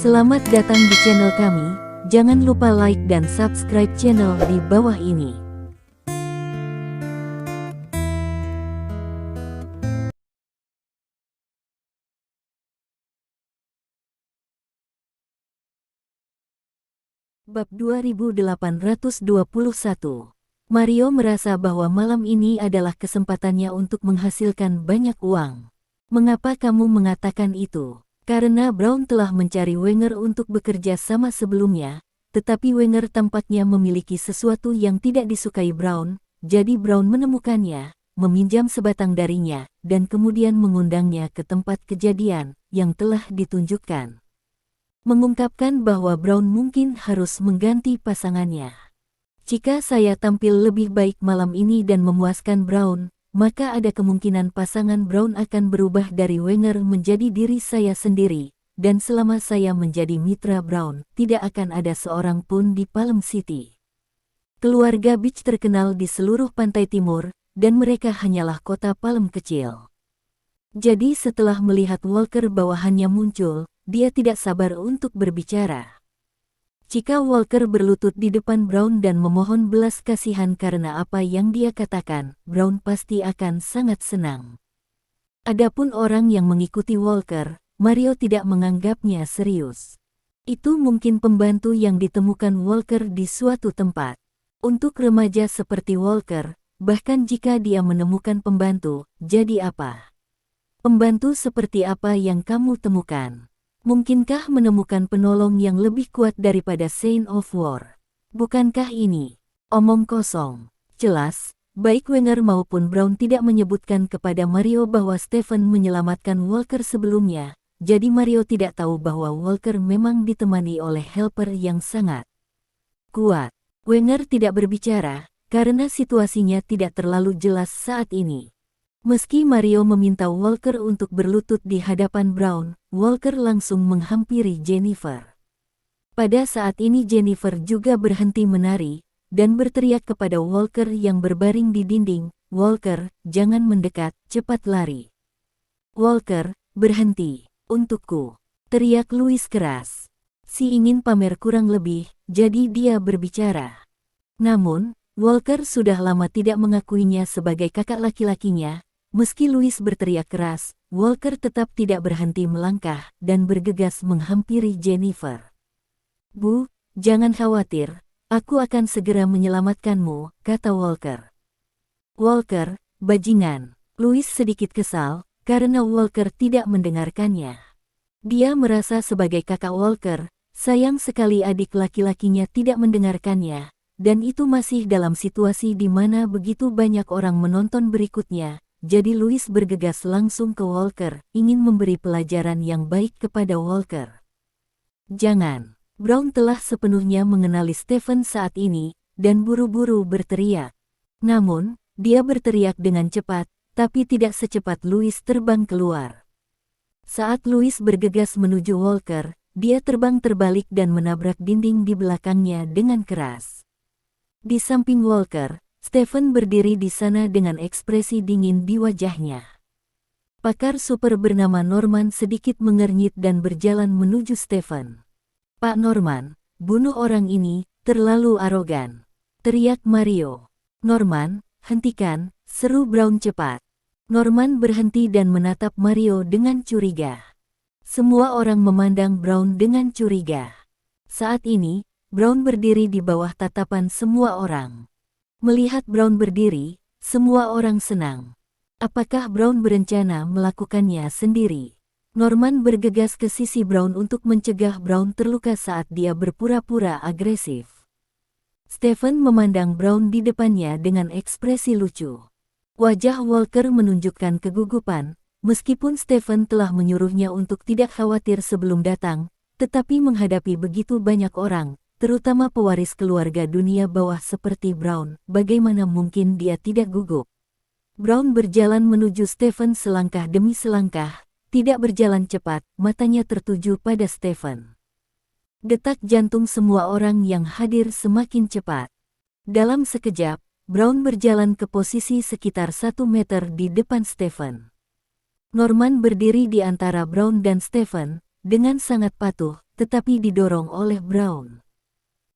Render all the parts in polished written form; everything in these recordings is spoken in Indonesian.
Selamat datang di channel kami, jangan lupa like dan subscribe channel di bawah ini. Bab 2821. Mario merasa bahwa malam ini adalah kesempatannya untuk menghasilkan banyak uang. Mengapa kamu mengatakan itu? Karena Brown telah mencari Wenger untuk bekerja sama sebelumnya, tetapi Wenger tampaknya memiliki sesuatu yang tidak disukai Brown, jadi Brown menemukannya, meminjam sebatang darinya, dan kemudian mengundangnya ke tempat kejadian yang telah ditunjukkan. Mengungkapkan bahwa Brown mungkin harus mengganti pasangannya. Jika saya tampil lebih baik malam ini dan memuaskan Brown, maka ada kemungkinan pasangan Brown akan berubah dari Wenger menjadi diri saya sendiri, dan selama saya menjadi mitra Brown, tidak akan ada seorang pun di Palm City. Keluarga Beach terkenal di seluruh pantai timur, dan mereka hanyalah kota Palm kecil. Jadi setelah melihat Walker bawahannya muncul, dia tidak sabar untuk berbicara. Jika Walker berlutut di depan Brown dan memohon belas kasihan karena apa yang dia katakan, Brown pasti akan sangat senang. Adapun orang yang mengikuti Walker, Mario tidak menganggapnya serius. Itu mungkin pembantu yang ditemukan Walker di suatu tempat. Untuk remaja seperti Walker, bahkan jika dia menemukan pembantu, jadi apa? Pembantu seperti apa yang kamu temukan? Mungkinkah menemukan penolong yang lebih kuat daripada Saint of War? Bukankah ini omong kosong? Jelas, baik Wenger maupun Brown tidak menyebutkan kepada Mario bahwa Stephen menyelamatkan Walker sebelumnya, jadi Mario tidak tahu bahwa Walker memang ditemani oleh helper yang sangat kuat. Wenger tidak berbicara, karena situasinya tidak terlalu jelas saat ini. Meski Mario meminta Walker untuk berlutut di hadapan Brown, Walker langsung menghampiri Jennifer. Pada saat ini Jennifer juga berhenti menari, dan berteriak kepada Walker yang berbaring di dinding, "Walker, jangan mendekat, cepat lari." "Walker, berhenti, untukku," teriak Louis keras. Si ingin pamer kurang lebih, jadi dia berbicara. Namun, Walker sudah lama tidak mengakuinya sebagai kakak laki-lakinya. Meski Louis berteriak keras, Walker tetap tidak berhenti melangkah dan bergegas menghampiri Jennifer. "Bu, jangan khawatir, aku akan segera menyelamatkanmu," kata Walker. "Walker, bajingan." Louis sedikit kesal, karena Walker tidak mendengarkannya. Dia merasa sebagai kakak Walker, sayang sekali adik laki-lakinya tidak mendengarkannya, dan itu masih dalam situasi di mana begitu banyak orang menonton berikutnya. Jadi Louis bergegas langsung ke Walker, ingin memberi pelajaran yang baik kepada Walker. "Jangan." Brown telah sepenuhnya mengenali Stephen saat ini, dan buru-buru berteriak. Namun, dia berteriak dengan cepat, tapi tidak secepat Louis terbang keluar. Saat Louis bergegas menuju Walker, dia terbang terbalik dan menabrak dinding di belakangnya dengan keras. Di samping Walker, Stephen berdiri di sana dengan ekspresi dingin di wajahnya. Pakar super bernama Norman sedikit mengernyit dan berjalan menuju Stephen. "Pak Norman, bunuh orang ini, terlalu arogan," teriak Mario. "Norman, hentikan," seru Brown cepat. Norman berhenti dan menatap Mario dengan curiga. Semua orang memandang Brown dengan curiga. Saat ini, Brown berdiri di bawah tatapan semua orang. Melihat Brown berdiri, semua orang senang. Apakah Brown berencana melakukannya sendiri? Norman bergegas ke sisi Brown untuk mencegah Brown terluka saat dia berpura-pura agresif. Stephen memandang Brown di depannya dengan ekspresi lucu. Wajah Walker menunjukkan kegugupan, meskipun Stephen telah menyuruhnya untuk tidak khawatir sebelum datang, tetapi menghadapi begitu banyak orang, terutama pewaris keluarga dunia bawah seperti Brown, bagaimana mungkin dia tidak gugup? Brown berjalan menuju Stephen selangkah demi selangkah, tidak berjalan cepat, matanya tertuju pada Stephen. Detak jantung semua orang yang hadir semakin cepat. Dalam sekejap, Brown berjalan ke posisi sekitar 1 meter di depan Stephen. Norman berdiri di antara Brown dan Stephen, dengan sangat patuh, tetapi didorong oleh Brown.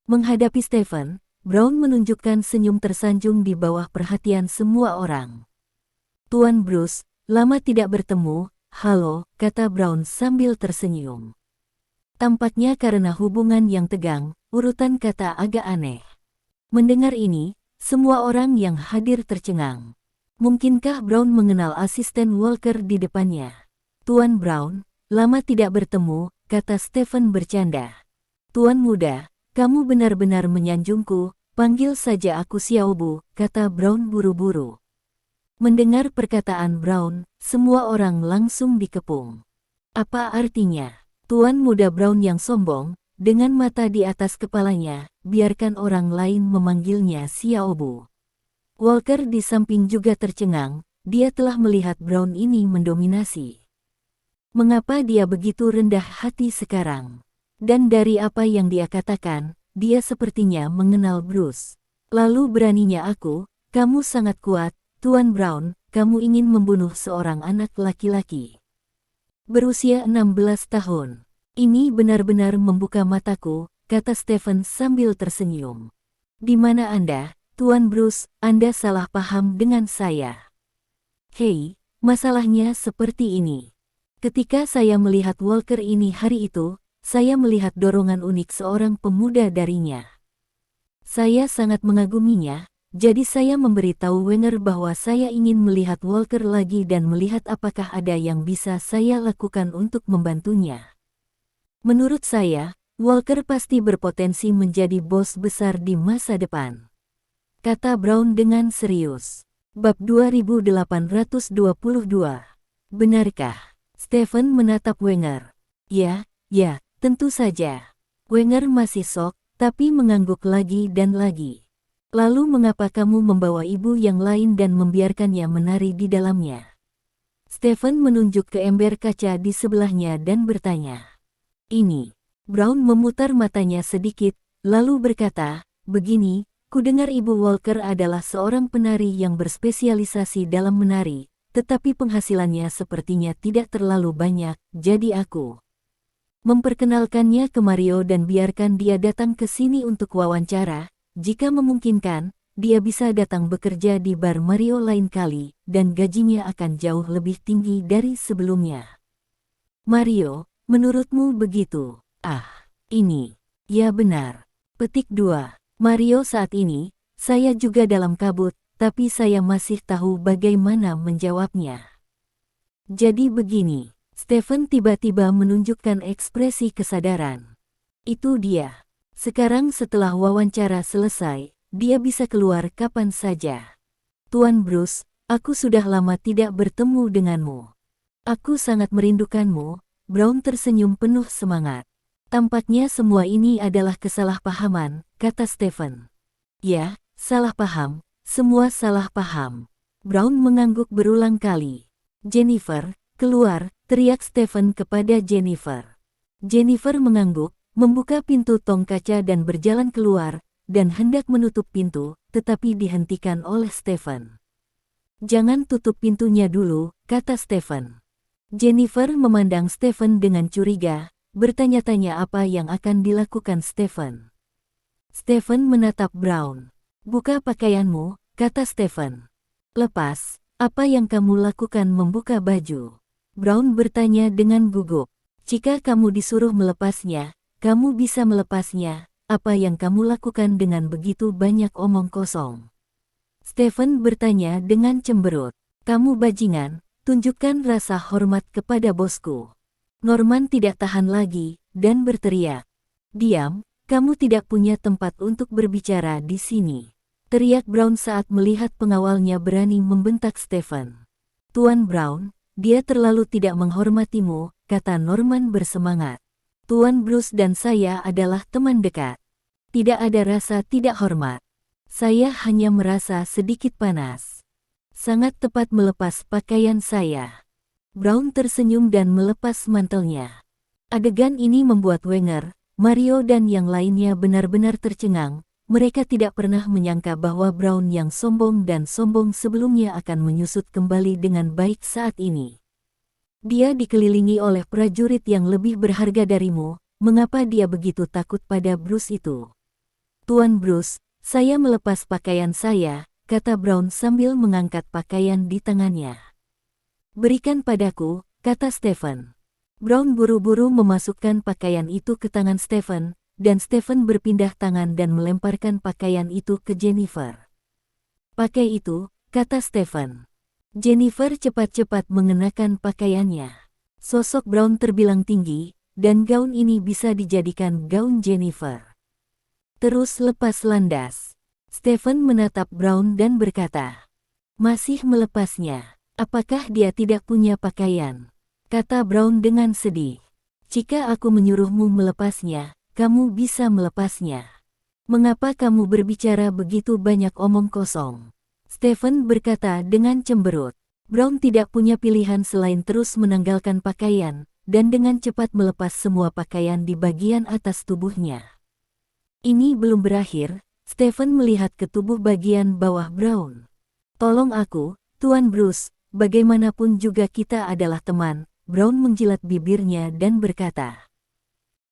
Menghadapi Stephen, Brown menunjukkan senyum tersanjung di bawah perhatian semua orang. "Tuan Bruce, lama tidak bertemu." "Halo," kata Brown sambil tersenyum. Tampaknya karena hubungan yang tegang, urutan kata agak aneh. Mendengar ini, semua orang yang hadir tercengang. Mungkinkah Brown mengenal asisten Walker di depannya? "Tuan Brown, lama tidak bertemu," kata Stephen bercanda. "Tuan muda, kamu benar-benar menyanjungku, panggil saja aku Xiaobu," kata Brown buru-buru. Mendengar perkataan Brown, semua orang langsung dikepung. Apa artinya? Tuan muda Brown yang sombong, dengan mata di atas kepalanya, biarkan orang lain memanggilnya Xiaobu. Walker di samping juga tercengang, dia telah melihat Brown ini mendominasi. Mengapa dia begitu rendah hati sekarang? Dan dari apa yang dia katakan, dia sepertinya mengenal Bruce. "Lalu beraninya aku, kamu sangat kuat, Tuan Brown, kamu ingin membunuh seorang anak laki-laki berusia 16 tahun. Ini benar-benar membuka mataku," kata Stephen sambil tersenyum. "Di mana Anda, Tuan Bruce? Anda salah paham dengan saya." "Hei, masalahnya seperti ini. Ketika saya melihat Walker ini hari itu, saya melihat dorongan unik seorang pemuda darinya. Saya sangat mengaguminya. Jadi saya memberitahu Wenger bahwa saya ingin melihat Walker lagi dan melihat apakah ada yang bisa saya lakukan untuk membantunya. Menurut saya, Walker pasti berpotensi menjadi bos besar di masa depan," kata Brown dengan serius. Bab 2822. Benarkah? Stephen menatap Wenger. Ya, tentu saja." Wenger masih shock, tapi mengangguk lagi dan lagi. "Lalu mengapa kamu membawa ibu yang lain dan membiarkannya menari di dalamnya?" Stephen menunjuk ke ember kaca di sebelahnya dan bertanya. "Ini." Brown memutar matanya sedikit, lalu berkata, "Begini, kudengar Ibu Walker adalah seorang penari yang berspesialisasi dalam menari, tetapi penghasilannya sepertinya tidak terlalu banyak, jadi aku memperkenalkannya ke Mario dan biarkan dia datang ke sini untuk wawancara. Jika memungkinkan, dia bisa datang bekerja di bar Mario lain kali, dan gajinya akan jauh lebih tinggi dari sebelumnya." "Mario, menurutmu begitu?" Ini. Ya benar. Petik 2. Mario saat ini, saya juga dalam kabut, tapi saya masih tahu bagaimana menjawabnya. Jadi begini, Stephen tiba-tiba menunjukkan ekspresi kesadaran. Itu dia. Sekarang setelah wawancara selesai, dia bisa keluar kapan saja. "Tuan Bruce, aku sudah lama tidak bertemu denganmu. Aku sangat merindukanmu." Brown tersenyum penuh semangat. "Tampaknya semua ini adalah kesalahpahaman," kata Stephen. "Ya, salah paham, semua salah paham." Brown mengangguk berulang kali. "Jennifer, keluar," teriak Stephen kepada Jennifer. Jennifer mengangguk, membuka pintu tong kaca dan berjalan keluar, dan hendak menutup pintu, tetapi dihentikan oleh Stephen. "Jangan tutup pintunya dulu," kata Stephen. Jennifer memandang Stephen dengan curiga, bertanya-tanya apa yang akan dilakukan Stephen. Stephen menatap Brown. "Buka pakaianmu," kata Stephen. "Lepas, apa yang kamu lakukan membuka baju?" Brown bertanya dengan gugup. "Jika kamu disuruh melepasnya, kamu bisa melepasnya. Apa yang kamu lakukan dengan begitu banyak omong kosong?" Stephen bertanya dengan cemberut. "Kamu bajingan, tunjukkan rasa hormat kepada bosku." Norman tidak tahan lagi, dan berteriak. "Diam, kamu tidak punya tempat untuk berbicara di sini," teriak Brown saat melihat pengawalnya berani membentak Stephen. "Tuan Brown, dia terlalu tidak menghormatimu," kata Norman bersemangat. "Tuan Bruce dan saya adalah teman dekat. Tidak ada rasa tidak hormat. Saya hanya merasa sedikit panas. Sangat tepat melepas pakaian saya." Brown tersenyum dan melepas mantelnya. Adegan ini membuat Wenger, Mario dan yang lainnya benar-benar tercengang. Mereka tidak pernah menyangka bahwa Brown yang sombong dan sombong sebelumnya akan menyusut kembali dengan baik saat ini. "Dia dikelilingi oleh prajurit yang lebih berharga darimu, mengapa dia begitu takut pada Bruce itu. Tuan Bruce, saya melepas pakaian saya, kata Brown sambil mengangkat pakaian di tangannya. Berikan padaku, kata Stephen. Brown buru-buru memasukkan pakaian itu ke tangan Stephen, dan Stephen berpindah tangan dan melemparkan pakaian itu ke Jennifer. Pakai itu, kata Stephen. Jennifer cepat-cepat mengenakan pakaiannya. Sosok Brown terbilang tinggi, dan gaun ini bisa dijadikan gaun Jennifer. Terus lepas landas. Stephen menatap Brown dan berkata, "Masih melepasnya. Apakah dia tidak punya pakaian?" kata Brown dengan sedih. "Jika aku menyuruhmu melepasnya, kamu bisa melepasnya. Mengapa kamu berbicara begitu banyak omong kosong?" Stephen berkata dengan cemberut. Brown tidak punya pilihan selain terus menanggalkan pakaian, dan dengan cepat melepas semua pakaian di bagian atas tubuhnya. Ini belum berakhir, Stephen melihat ke tubuh bagian bawah Brown. "Tolong aku, Tuan Bruce, bagaimanapun juga kita adalah teman." Brown menjilat bibirnya dan berkata,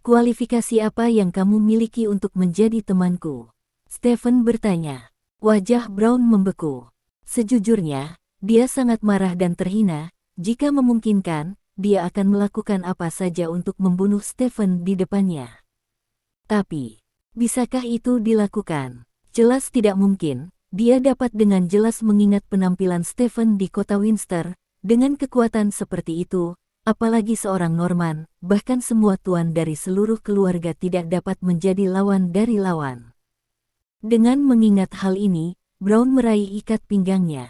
"Kualifikasi apa yang kamu miliki untuk menjadi temanku?" Stephen bertanya. Wajah Brown membeku. Sejujurnya, dia sangat marah dan terhina. Jika memungkinkan, dia akan melakukan apa saja untuk membunuh Stephen di depannya. Tapi, bisakah itu dilakukan? Jelas tidak mungkin. Dia dapat dengan jelas mengingat penampilan Stephen di kota Windsor. Dengan kekuatan seperti itu, apalagi seorang Norman, bahkan semua tuan dari seluruh keluarga tidak dapat menjadi lawan dari lawan. Dengan mengingat hal ini, Brown meraih ikat pinggangnya.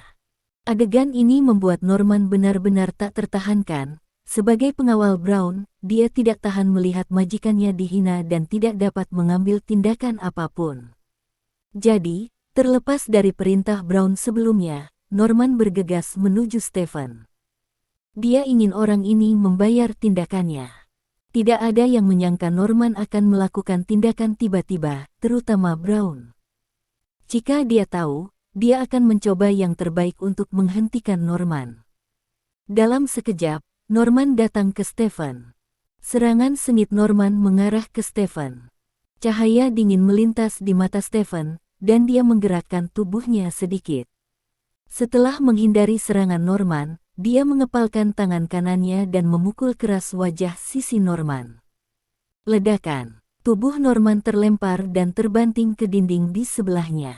Adegan ini membuat Norman benar-benar tak tertahankan. Sebagai pengawal Brown, dia tidak tahan melihat majikannya dihina dan tidak dapat mengambil tindakan apapun. Jadi, terlepas dari perintah Brown sebelumnya, Norman bergegas menuju Stephen. Dia ingin orang ini membayar tindakannya. Tidak ada yang menyangka Norman akan melakukan tindakan tiba-tiba, terutama Brown. Jika dia tahu, dia akan mencoba yang terbaik untuk menghentikan Norman. Dalam sekejap, Norman datang ke Stephen. Serangan sengit Norman mengarah ke Stephen. Cahaya dingin melintas di mata Stephen, dan dia menggerakkan tubuhnya sedikit. Setelah menghindari serangan Norman, dia mengepalkan tangan kanannya dan memukul keras wajah sisi Norman. Ledakan. Tubuh Norman terlempar dan terbanting ke dinding di sebelahnya.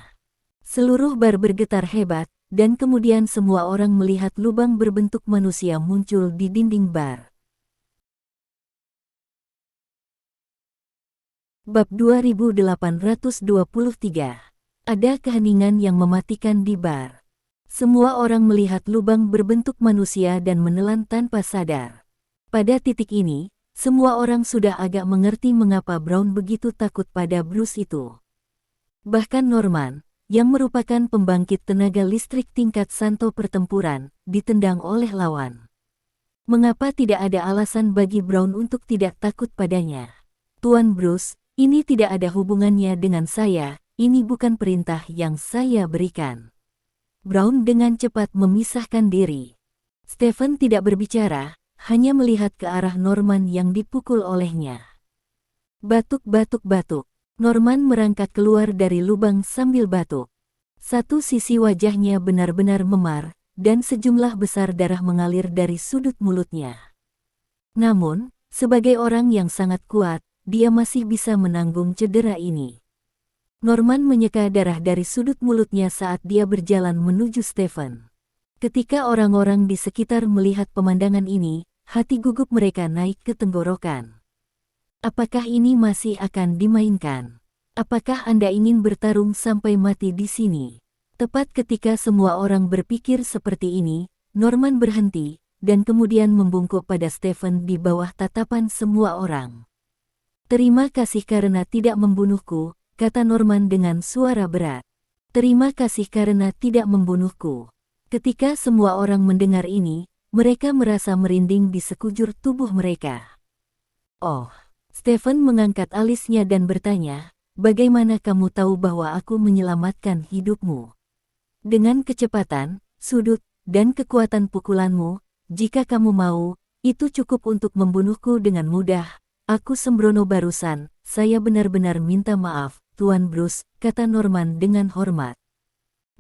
Seluruh bar bergetar hebat, dan kemudian semua orang melihat lubang berbentuk manusia muncul di dinding bar. Bab 2823. Ada keheningan yang mematikan di bar. Semua orang melihat lubang berbentuk manusia dan menelan tanpa sadar. Pada titik ini, semua orang sudah agak mengerti mengapa Brown begitu takut pada Bruce itu. Bahkan Norman, yang merupakan pembangkit tenaga listrik tingkat Santo pertempuran, ditendang oleh lawan. Mengapa tidak ada alasan bagi Brown untuk tidak takut padanya? "Tuan Bruce, ini tidak ada hubungannya dengan saya, ini bukan perintah yang saya berikan." Brown dengan cepat memisahkan diri. Stephen tidak berbicara, hanya melihat ke arah Norman yang dipukul olehnya. Batuk, batuk, batuk. Norman merangkak keluar dari lubang sambil batuk. Satu sisi wajahnya benar-benar memar, dan sejumlah besar darah mengalir dari sudut mulutnya. Namun, sebagai orang yang sangat kuat, dia masih bisa menanggung cedera ini. Norman menyeka darah dari sudut mulutnya saat dia berjalan menuju Stephen. Ketika orang-orang di sekitar melihat pemandangan ini, hati gugup mereka naik ke tenggorokan. Apakah ini masih akan dimainkan? Apakah Anda ingin bertarung sampai mati di sini? Tepat ketika semua orang berpikir seperti ini, Norman berhenti, dan kemudian membungkuk pada Stephen di bawah tatapan semua orang. "Terima kasih karena tidak membunuhku," kata Norman dengan suara berat. "Terima kasih karena tidak membunuhku." Ketika semua orang mendengar ini, mereka merasa merinding di sekujur tubuh mereka. "Oh." Stephen mengangkat alisnya dan bertanya, "Bagaimana kamu tahu bahwa aku menyelamatkan hidupmu?" "Dengan kecepatan, sudut, dan kekuatan pukulanmu, jika kamu mau, itu cukup untuk membunuhku dengan mudah," aku sembrono barusan, saya benar-benar minta maaf, Tuan Bruce, kata Norman dengan hormat.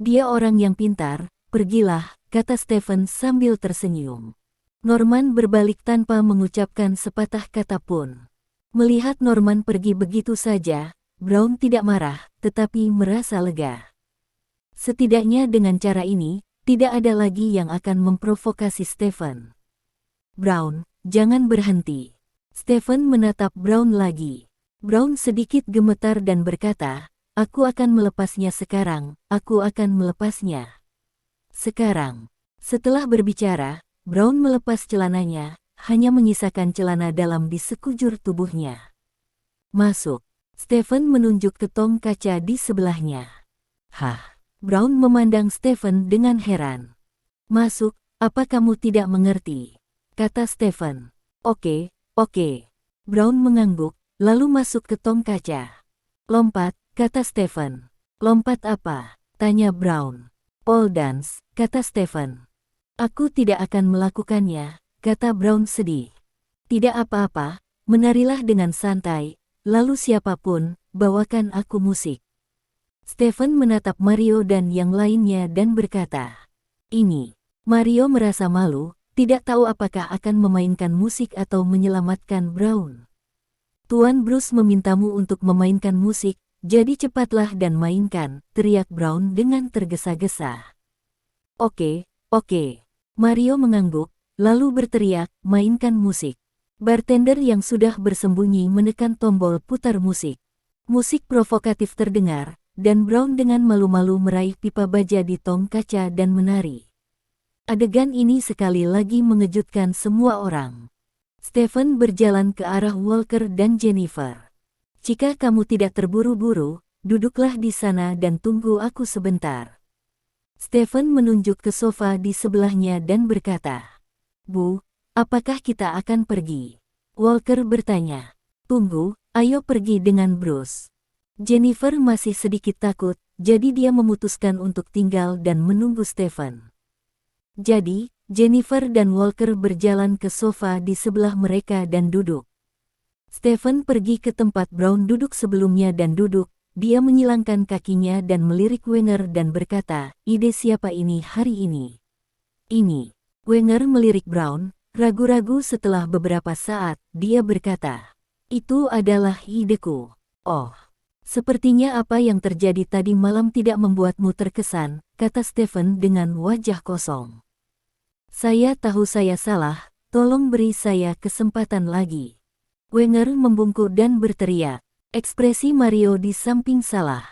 Dia orang yang pintar, pergilah, kata Stephen sambil tersenyum. Norman berbalik tanpa mengucapkan sepatah kata pun. Melihat Norman pergi begitu saja, Brown tidak marah, tetapi merasa lega. Setidaknya dengan cara ini, tidak ada lagi yang akan memprovokasi Stephen. Brown, jangan berhenti. Stephen menatap Brown lagi. Brown sedikit gemetar dan berkata, aku akan melepasnya sekarang, aku akan melepasnya. Sekarang. Setelah berbicara, Brown melepas celananya, hanya menyisakan celana dalam di sekujur tubuhnya. Masuk. Stephen menunjuk ke tong kaca di sebelahnya. Hah? Brown memandang Stephen dengan heran. Masuk, apa kamu tidak mengerti? Kata Stephen. Oke. Brown mengangguk, lalu masuk ke tong kaca. Lompat, kata Stephen. Lompat apa? Tanya Brown. Pole dance, kata Stephen. Aku tidak akan melakukannya, kata Brown sedih. Tidak apa-apa, menarilah dengan santai, lalu siapapun, bawakan aku musik. Stephen menatap Mario dan yang lainnya dan berkata, ini. Mario merasa malu, tidak tahu apakah akan memainkan musik atau menyelamatkan Brown. Tuan Bruce memintamu untuk memainkan musik, jadi cepatlah dan mainkan, teriak Brown dengan tergesa-gesa. Oke. Mario mengangguk, lalu berteriak, mainkan musik. Bartender yang sudah bersembunyi menekan tombol putar musik. Musik provokatif terdengar, dan Brown dengan malu-malu meraih pipa baja di tong kaca dan menari. Adegan ini sekali lagi mengejutkan semua orang. Stephen berjalan ke arah Walker dan Jennifer. Jika kamu tidak terburu-buru, duduklah di sana dan tunggu aku sebentar. Stephen menunjuk ke sofa di sebelahnya dan berkata, Bu, apakah kita akan pergi? Walker bertanya. Tunggu, ayo pergi dengan Bruce. Jennifer masih sedikit takut, jadi dia memutuskan untuk tinggal dan menunggu Stephen. Jadi, Jennifer dan Walker berjalan ke sofa di sebelah mereka dan duduk. Stephen pergi ke tempat Brown duduk sebelumnya dan duduk, dia menyilangkan kakinya dan melirik Wenger dan berkata, ide siapa ini hari ini? Ini. Wenger melirik Brown, ragu-ragu setelah beberapa saat, dia berkata, itu adalah ideku. Oh. Sepertinya apa yang terjadi tadi malam tidak membuatmu terkesan, kata Stephen dengan wajah kosong. Saya tahu saya salah, tolong beri saya kesempatan lagi. Wenger membungkuk dan berteriak. Ekspresi Mario di samping salah.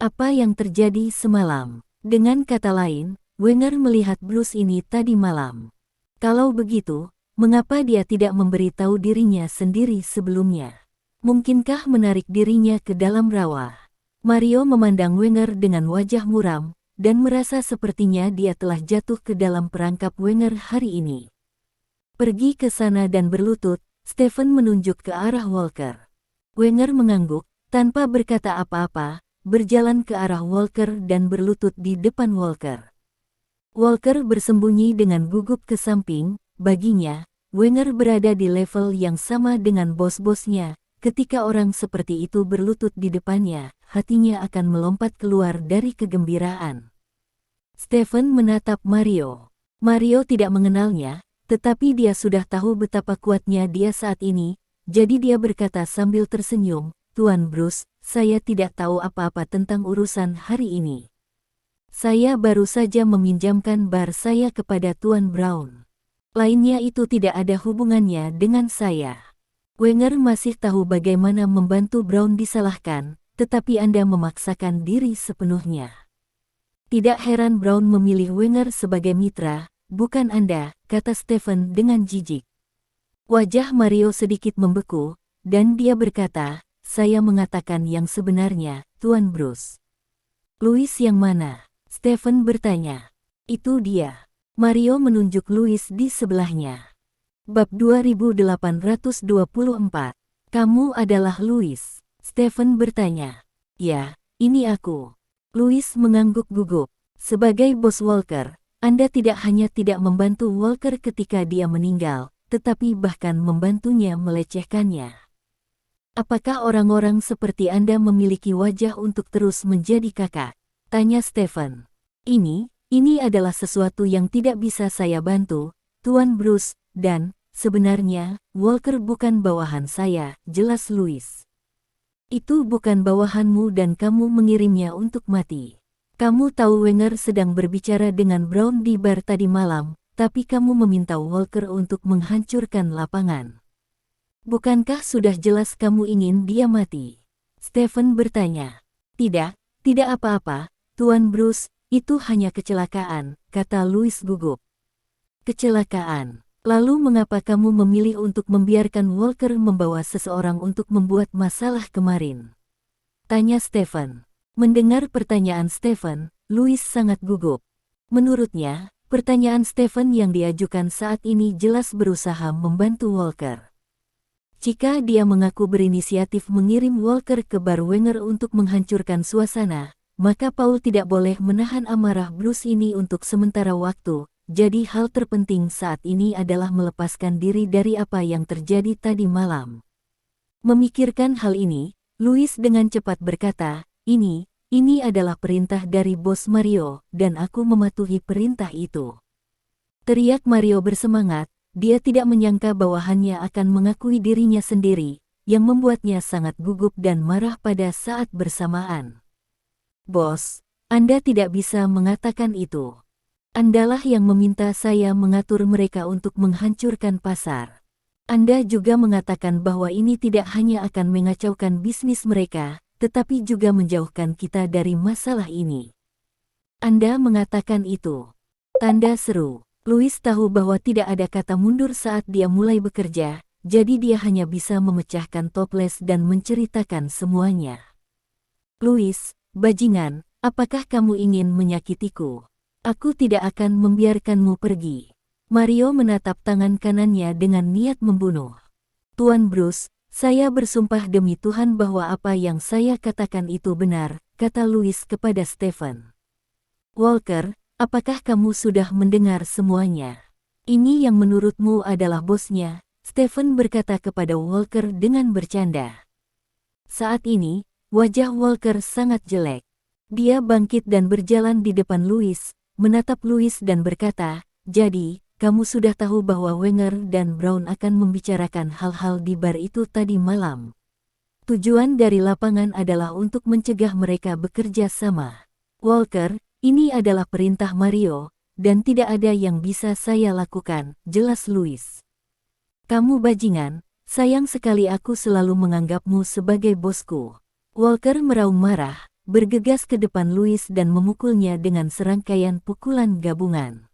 Apa yang terjadi semalam? Dengan kata lain, Wenger melihat Bruce ini tadi malam. Kalau begitu, mengapa dia tidak memberitahu dirinya sendiri sebelumnya? Mungkinkah menarik dirinya ke dalam rawa? Mario memandang Wenger dengan wajah muram, dan merasa sepertinya dia telah jatuh ke dalam perangkap Wenger hari ini. Pergi ke sana dan berlutut, Stephen menunjuk ke arah Walker. Wenger mengangguk, tanpa berkata apa-apa, berjalan ke arah Walker dan berlutut di depan Walker. Walker bersembunyi dengan gugup ke samping, baginya, Wenger berada di level yang sama dengan bos-bosnya. Ketika orang seperti itu berlutut di depannya, hatinya akan melompat keluar dari kegembiraan. Stephen menatap Mario. Mario tidak mengenalnya, tetapi dia sudah tahu betapa kuatnya dia saat ini, jadi dia berkata sambil tersenyum, Tuan Bruce, saya tidak tahu apa-apa tentang urusan hari ini. Saya baru saja meminjamkan bar saya kepada Tuan Brown. Lainnya itu tidak ada hubungannya dengan saya. Wenger masih tahu bagaimana membantu Brown disalahkan, tetapi Anda memaksakan diri sepenuhnya. Tidak heran Brown memilih Wenger sebagai mitra, bukan Anda, kata Stephen dengan jijik. Wajah Mario sedikit membeku, dan dia berkata, saya mengatakan yang sebenarnya, Tuan Bruce. Louis yang mana? Stephen bertanya. Itu dia. Mario menunjuk Louis di sebelahnya. Bab 2824. Kamu adalah Louis? Stephen bertanya. Ya, ini aku. Louis mengangguk gugup. Sebagai bos Walker, Anda tidak hanya tidak membantu Walker ketika dia meninggal, tetapi bahkan membantunya melecehkannya. Apakah orang-orang seperti Anda memiliki wajah untuk terus menjadi kakak? Tanya Stephen. Ini adalah sesuatu yang tidak bisa saya bantu, Tuan Bruce, dan, sebenarnya, Walker bukan bawahan saya, jelas Louis. Itu bukan bawahanmu dan kamu mengirimnya untuk mati. Kamu tahu Wenger sedang berbicara dengan Brown di bar tadi malam, tapi kamu meminta Walker untuk menghancurkan lapangan. Bukankah sudah jelas kamu ingin dia mati? Stephen bertanya. Tidak apa-apa, Tuan Bruce, itu hanya kecelakaan, kata Louis gugup. Kecelakaan. Lalu mengapa kamu memilih untuk membiarkan Walker membawa seseorang untuk membuat masalah kemarin? Tanya Stephen. Mendengar pertanyaan Stephen, Louis sangat gugup. Menurutnya, pertanyaan Stephen yang diajukan saat ini jelas berusaha membantu Walker. Jika dia mengaku berinisiatif mengirim Walker ke bar Wenger untuk menghancurkan suasana, maka Paul tidak boleh menahan amarah Bruce ini untuk sementara waktu. Jadi hal terpenting saat ini adalah melepaskan diri dari apa yang terjadi tadi malam. Memikirkan hal ini, Louis dengan cepat berkata, Ini adalah perintah dari Bos Mario, dan aku mematuhi perintah itu. Teriak Mario bersemangat, dia tidak menyangka bawahannya akan mengakui dirinya sendiri, yang membuatnya sangat gugup dan marah pada saat bersamaan. Bos, Anda tidak bisa mengatakan itu. Andalah yang meminta saya mengatur mereka untuk menghancurkan pasar. Anda juga mengatakan bahwa ini tidak hanya akan mengacaukan bisnis mereka, tetapi juga menjauhkan kita dari masalah ini. Anda mengatakan itu. Tanda seru. Louis tahu bahwa tidak ada kata mundur saat dia mulai bekerja, jadi dia hanya bisa memecahkan toples dan menceritakan semuanya. Louis, bajingan, apakah kamu ingin menyakitiku? Aku tidak akan membiarkanmu pergi. Mario menatap tangan kanannya dengan niat membunuh. Tuan Bruce, saya bersumpah demi Tuhan bahwa apa yang saya katakan itu benar, kata Louis kepada Stephen. Walker, apakah kamu sudah mendengar semuanya? Ini yang menurutmu adalah bosnya, Stephen berkata kepada Walker dengan bercanda. Saat ini, wajah Walker sangat jelek. Dia bangkit dan berjalan di depan Louis, menatap Louis dan berkata, jadi, kamu sudah tahu bahwa Wenger dan Brown akan membicarakan hal-hal di bar itu tadi malam. Tujuan dari lapangan adalah untuk mencegah mereka bekerja sama. Walker, ini adalah perintah Mario, dan tidak ada yang bisa saya lakukan, jelas Louis. Kamu bajingan, sayang sekali aku selalu menganggapmu sebagai bosku. Walker meraung marah, bergegas ke depan Louis dan memukulnya dengan serangkaian pukulan gabungan.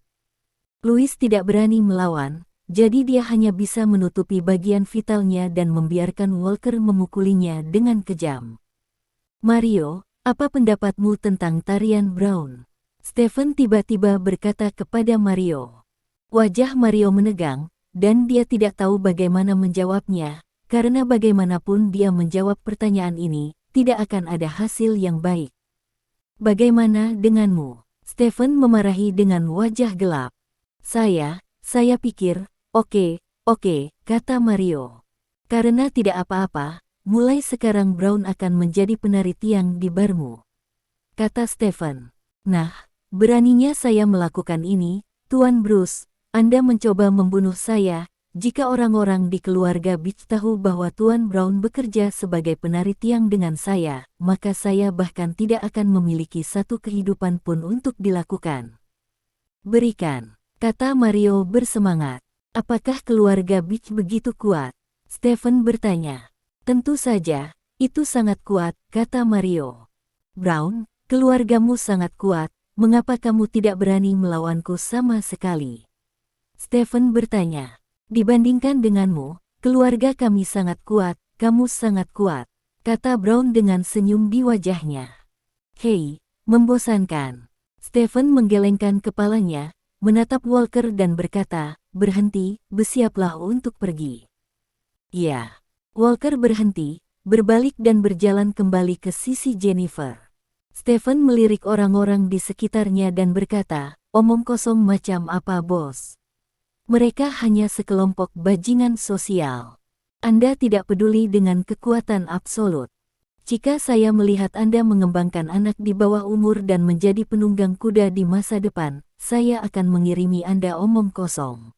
Louis tidak berani melawan, jadi dia hanya bisa menutupi bagian vitalnya dan membiarkan Walker memukulinya dengan kejam. Mario, apa pendapatmu tentang tarian Brown? Stephen tiba-tiba berkata kepada Mario. Wajah Mario menegang, dan dia tidak tahu bagaimana menjawabnya, karena bagaimanapun dia menjawab pertanyaan ini, tidak akan ada hasil yang baik. Bagaimana denganmu? Stephen memarahi dengan wajah gelap. Saya pikir, oke, kata Mario. Karena tidak apa-apa, mulai sekarang Brown akan menjadi penari tiang di barmu. Kata Stephen. Nah, beraninya saya melakukan ini, Tuan Bruce, Anda mencoba membunuh saya. Jika orang-orang di keluarga Beach tahu bahwa Tuan Brown bekerja sebagai penari tiang dengan saya, maka saya bahkan tidak akan memiliki satu kehidupan pun untuk dilakukan. Berikan. Kata Mario bersemangat. Apakah keluarga Beach begitu kuat? Stephen bertanya. Tentu saja, itu sangat kuat, kata Mario. Brown, keluargamu sangat kuat, mengapa kamu tidak berani melawanku sama sekali? Stephen bertanya. Dibandingkan denganmu, keluarga kami sangat kuat, kamu sangat kuat, kata Brown dengan senyum di wajahnya. Hei, membosankan. Stephen menggelengkan kepalanya, menatap Walker dan berkata, berhenti, bersiaplah untuk pergi. Ya. Walker berhenti, berbalik dan berjalan kembali ke sisi Jennifer. Stephen melirik orang-orang di sekitarnya dan berkata, omong kosong macam apa bos? Mereka hanya sekelompok bajingan sosial. Anda tidak peduli dengan kekuatan absolut. Jika saya melihat Anda mengembangkan anak di bawah umur dan menjadi penunggang kuda di masa depan, saya akan mengirimi Anda omong kosong.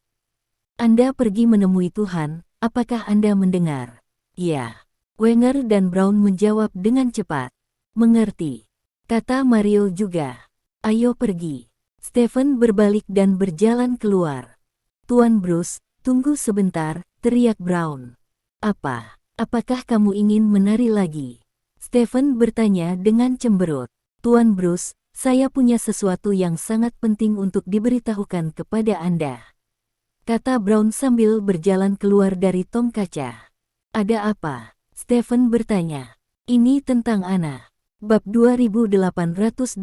Anda pergi menemui Tuhan, apakah Anda mendengar? Ya. Wenger dan Brown menjawab dengan cepat. Mengerti. Kata Mario juga. Ayo pergi. Stephen berbalik dan berjalan keluar. Tuan Bruce, tunggu sebentar, teriak Brown. Apakah kamu ingin menari lagi? Stephen bertanya dengan cemberut. Tuan Bruce, saya punya sesuatu yang sangat penting untuk diberitahukan kepada Anda. Kata Brown sambil berjalan keluar dari tong kaca. Ada apa? Stephen bertanya. Ini tentang Anna. Bab 2825.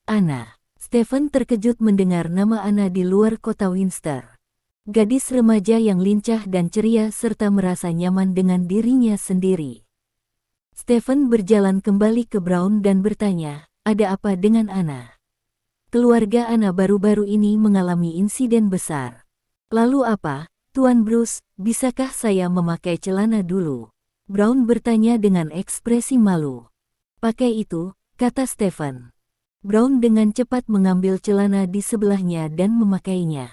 Anna. Stephen terkejut mendengar nama Anna di luar kota Winster. Gadis remaja yang lincah dan ceria serta merasa nyaman dengan dirinya sendiri. Stephen berjalan kembali ke Brown dan bertanya, ada apa dengan Anna? Keluarga Anna baru-baru ini mengalami insiden besar. Lalu apa? Tuan Bruce, bisakah saya memakai celana dulu? Brown bertanya dengan ekspresi malu. Pakai itu, kata Stephen. Brown dengan cepat mengambil celana di sebelahnya dan memakainya.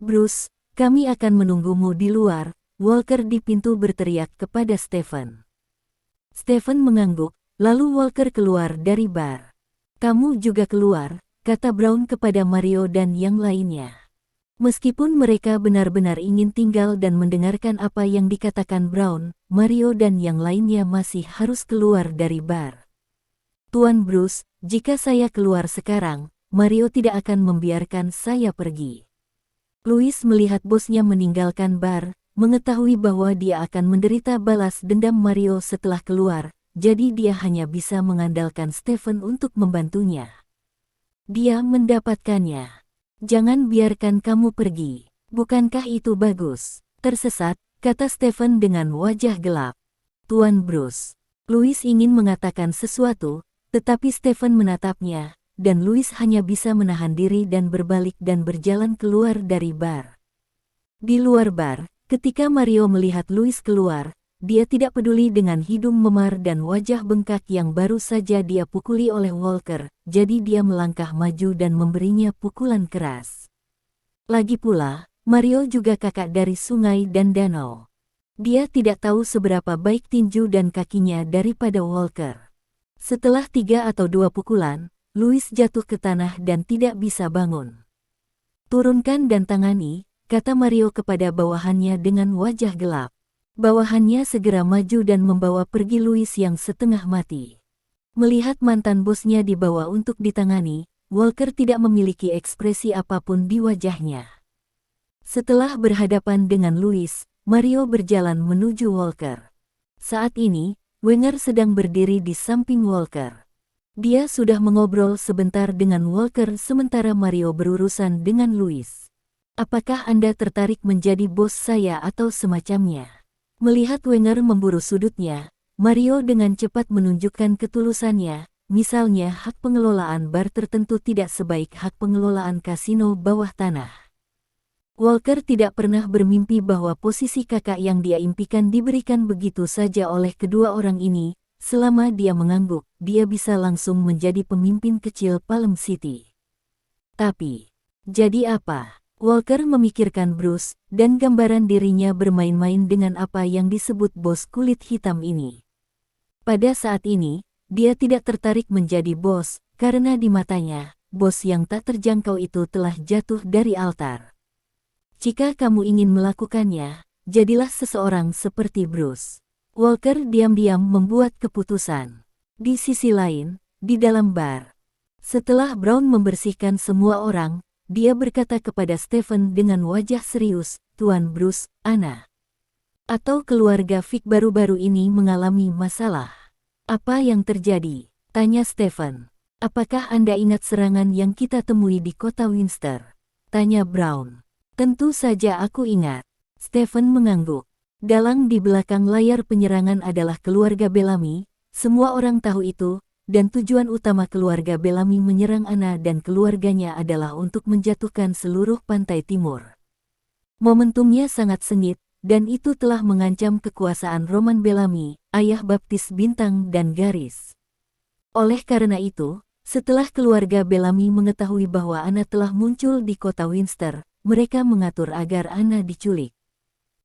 Bruce, kami akan menunggumu di luar, Walker di pintu berteriak kepada Stephen. Stephen mengangguk, lalu Walker keluar dari bar. Kamu juga keluar, kata Brown kepada Mario dan yang lainnya. Meskipun mereka benar-benar ingin tinggal dan mendengarkan apa yang dikatakan Brown, Mario dan yang lainnya masih harus keluar dari bar. Tuan Bruce, jika saya keluar sekarang, Mario tidak akan membiarkan saya pergi. Louis melihat bosnya meninggalkan bar, mengetahui bahwa dia akan menderita balas dendam Mario setelah keluar, jadi dia hanya bisa mengandalkan Stephen untuk membantunya. Dia mendapatkannya. Jangan biarkan kamu pergi. Bukankah itu bagus? Tersesat, kata Stephen dengan wajah gelap. Tuan Bruce. Louis ingin mengatakan sesuatu, tetapi Stephen menatapnya, dan Louis hanya bisa menahan diri dan berbalik dan berjalan keluar dari bar. Di luar bar, ketika Mario melihat Louis keluar, dia tidak peduli dengan hidung memar dan wajah bengkak yang baru saja dia pukuli oleh Walker, jadi dia melangkah maju dan memberinya pukulan keras. Lagi pula, Mario juga kakak dari sungai dan danau. Dia tidak tahu seberapa baik tinju dan kakinya daripada Walker. Setelah 3 atau 2 pukulan, Louis jatuh ke tanah dan tidak bisa bangun. Turunkan dan tangani, kata Mario kepada bawahannya dengan wajah gelap. Bawahannya segera maju dan membawa pergi Louis yang setengah mati. Melihat mantan bosnya dibawa untuk ditangani, Walker tidak memiliki ekspresi apapun di wajahnya. Setelah berhadapan dengan Louis, Mario berjalan menuju Walker. Saat ini, Wenger sedang berdiri di samping Walker. Dia sudah mengobrol sebentar dengan Walker sementara Mario berurusan dengan Louis. Apakah Anda tertarik menjadi bos saya atau semacamnya? Melihat Wenger memburu sudutnya, Mario dengan cepat menunjukkan ketulusannya, misalnya hak pengelolaan bar tertentu tidak sebaik hak pengelolaan kasino bawah tanah. Walker tidak pernah bermimpi bahwa posisi kakak yang dia impikan diberikan begitu saja oleh kedua orang ini. Selama dia mengangguk, dia bisa langsung menjadi pemimpin kecil Palm City. Tapi, jadi apa? Walker memikirkan Bruce, dan gambaran dirinya bermain-main dengan apa yang disebut bos kulit hitam ini. Pada saat ini, dia tidak tertarik menjadi bos, karena di matanya, bos yang tak terjangkau itu telah jatuh dari altar. Jika kamu ingin melakukannya, jadilah seseorang seperti Bruce. Walker diam-diam membuat keputusan. Di sisi lain, di dalam bar. Setelah Brown membersihkan semua orang, dia berkata kepada Stephen dengan wajah serius, Tuan Bruce, Anna atau keluarga Vic baru-baru ini mengalami masalah. Apa yang terjadi? Tanya Stephen. Apakah Anda ingat serangan yang kita temui di kota Winster? Tanya Brown. Tentu saja aku ingat. Stephen mengangguk. Dalang di belakang layar penyerangan adalah keluarga Bellamy, semua orang tahu itu. Dan tujuan utama keluarga Bellamy menyerang Anna dan keluarganya adalah untuk menjatuhkan seluruh pantai timur. Momentumnya sangat sengit, dan itu telah mengancam kekuasaan Roman Bellamy, ayah baptis bintang dan garis. Oleh karena itu, setelah keluarga Bellamy mengetahui bahwa Anna telah muncul di kota Windsor, mereka mengatur agar Anna diculik.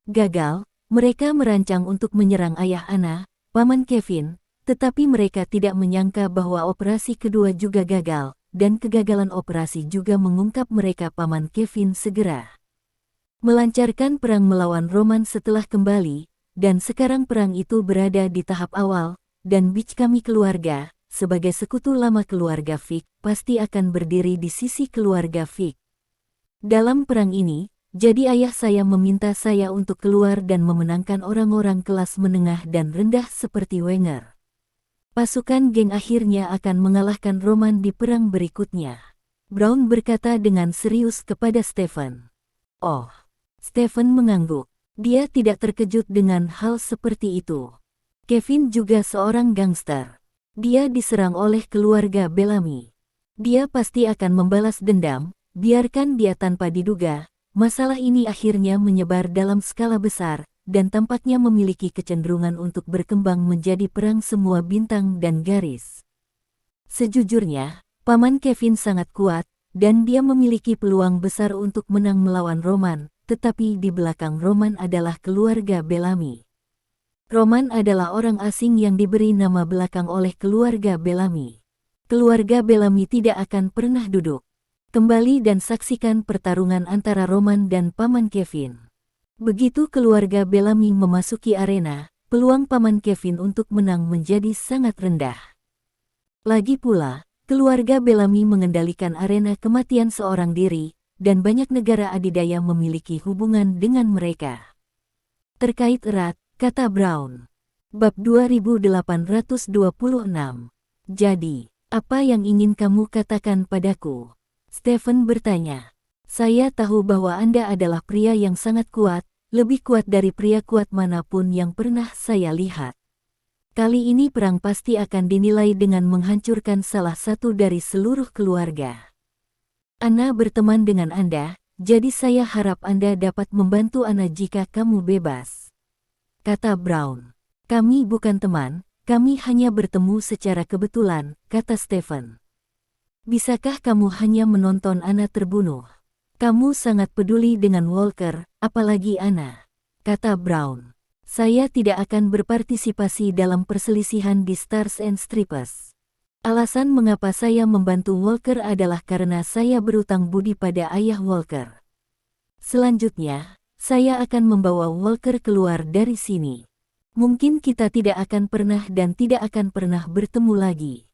Gagal, mereka merancang untuk menyerang ayah Anna, Paman Kevin, tetapi mereka tidak menyangka bahwa operasi kedua juga gagal, dan kegagalan operasi juga mengungkap mereka Paman Kevin segera melancarkan perang melawan Roman setelah kembali, dan sekarang perang itu berada di tahap awal, dan Bitch kami keluarga, sebagai sekutu lama keluarga Vick, pasti akan berdiri di sisi keluarga Vick. Dalam perang ini, jadi ayah saya meminta saya untuk keluar dan memenangkan orang-orang kelas menengah dan rendah seperti Wenger. Pasukan geng akhirnya akan mengalahkan Roman di perang berikutnya. Brown berkata dengan serius kepada Stephen. Oh. Stephen mengangguk. Dia tidak terkejut dengan hal seperti itu. Kevin juga seorang gangster. Dia diserang oleh keluarga Bellamy. Dia pasti akan membalas dendam, biarkan dia tanpa diduga. Masalah ini akhirnya menyebar dalam skala besar, dan tampaknya memiliki kecenderungan untuk berkembang menjadi perang semua bintang dan garis. Sejujurnya, Paman Kevin sangat kuat, dan dia memiliki peluang besar untuk menang melawan Roman. Tetapi di belakang Roman adalah keluarga Bellamy. Roman adalah orang asing yang diberi nama belakang oleh keluarga Bellamy. Keluarga Bellamy tidak akan pernah duduk kembali dan saksikan pertarungan antara Roman dan Paman Kevin. Begitu keluarga Bellamy memasuki arena, peluang Paman Kevin untuk menang menjadi sangat rendah. Lagi pula, keluarga Bellamy mengendalikan arena kematian seorang diri, dan banyak negara adidaya memiliki hubungan dengan mereka. Terkait erat, kata Brown. Bab 2826. Jadi, apa yang ingin kamu katakan padaku? Stephen bertanya. Saya tahu bahwa Anda adalah pria yang sangat kuat, lebih kuat dari pria kuat manapun yang pernah saya lihat. Kali ini perang pasti akan dinilai dengan menghancurkan salah satu dari seluruh keluarga. Anna berteman dengan Anda, jadi saya harap Anda dapat membantu Anna jika kamu bebas. Kata Brown. Kami bukan teman, kami hanya bertemu secara kebetulan, kata Stephen. Bisakah kamu hanya menonton Anna terbunuh? Kamu sangat peduli dengan Walker, apalagi Anna. Kata Brown. Saya tidak akan berpartisipasi dalam perselisihan di Stars and Stripes. Alasan mengapa saya membantu Walker adalah karena saya berutang budi pada ayah Walker. Selanjutnya, saya akan membawa Walker keluar dari sini. Mungkin kita tidak akan pernah dan tidak akan pernah bertemu lagi.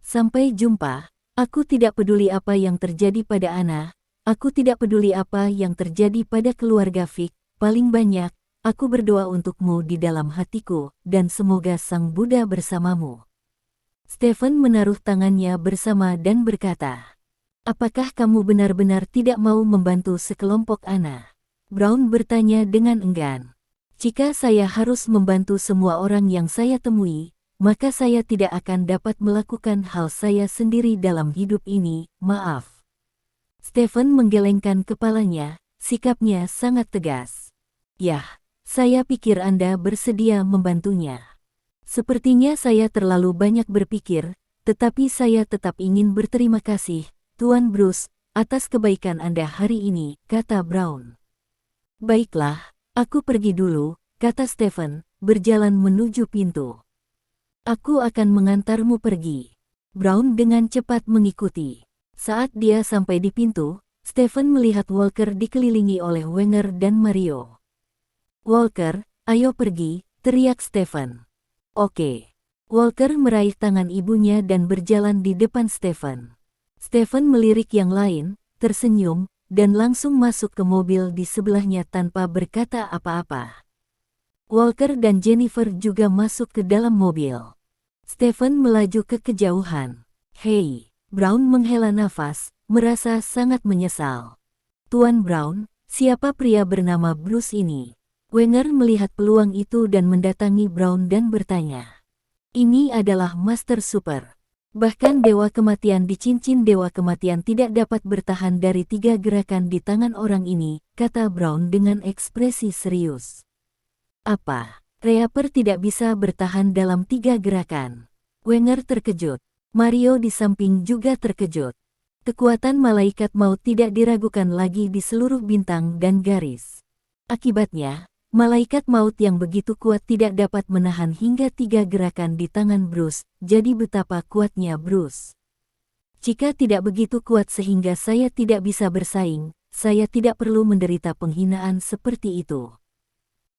Sampai jumpa. Aku tidak peduli apa yang terjadi pada Anna. Aku tidak peduli apa yang terjadi pada keluarga Vick. Paling banyak, aku berdoa untukmu di dalam hatiku, dan semoga Sang Buddha bersamamu. Stephen menaruh tangannya bersama dan berkata, apakah kamu benar-benar tidak mau membantu sekelompok Anna? Brown bertanya dengan enggan. Jika saya harus membantu semua orang yang saya temui, maka saya tidak akan dapat melakukan hal saya sendiri dalam hidup ini, maaf. Stephen menggelengkan kepalanya, sikapnya sangat tegas. Yah, saya pikir Anda bersedia membantunya. Sepertinya saya terlalu banyak berpikir, tetapi saya tetap ingin berterima kasih, Tuan Bruce, atas kebaikan Anda hari ini, kata Brown. Baiklah, aku pergi dulu, kata Stephen, berjalan menuju pintu. Aku akan mengantarmu pergi. Brown dengan cepat mengikuti. Saat dia sampai di pintu, Stephen melihat Walker dikelilingi oleh Wenger dan Mario. Walker, ayo pergi, teriak Stephen. Oke. Walker meraih tangan ibunya dan berjalan di depan Stephen. Stephen melirik yang lain, tersenyum, dan langsung masuk ke mobil di sebelahnya tanpa berkata apa-apa. Walker dan Jennifer juga masuk ke dalam mobil. Stephen melaju ke kejauhan. Hei, Brown menghela nafas, merasa sangat menyesal. Tuan Brown, siapa pria bernama Bruce ini? Wenger melihat peluang itu dan mendatangi Brown dan bertanya. Ini adalah Master Super. Bahkan Dewa Kematian di cincin Dewa Kematian tidak dapat bertahan dari 3 gerakan di tangan orang ini, kata Brown dengan ekspresi serius. Apa? Reaper tidak bisa bertahan dalam 3 gerakan? Wenger terkejut. Mario di samping juga terkejut. Kekuatan malaikat maut tidak diragukan lagi di seluruh bintang dan garis. Akibatnya, malaikat maut yang begitu kuat tidak dapat menahan hingga 3 gerakan di tangan Bruce, jadi betapa kuatnya Bruce. Jika tidak begitu kuat sehingga saya tidak bisa bersaing, saya tidak perlu menderita penghinaan seperti itu.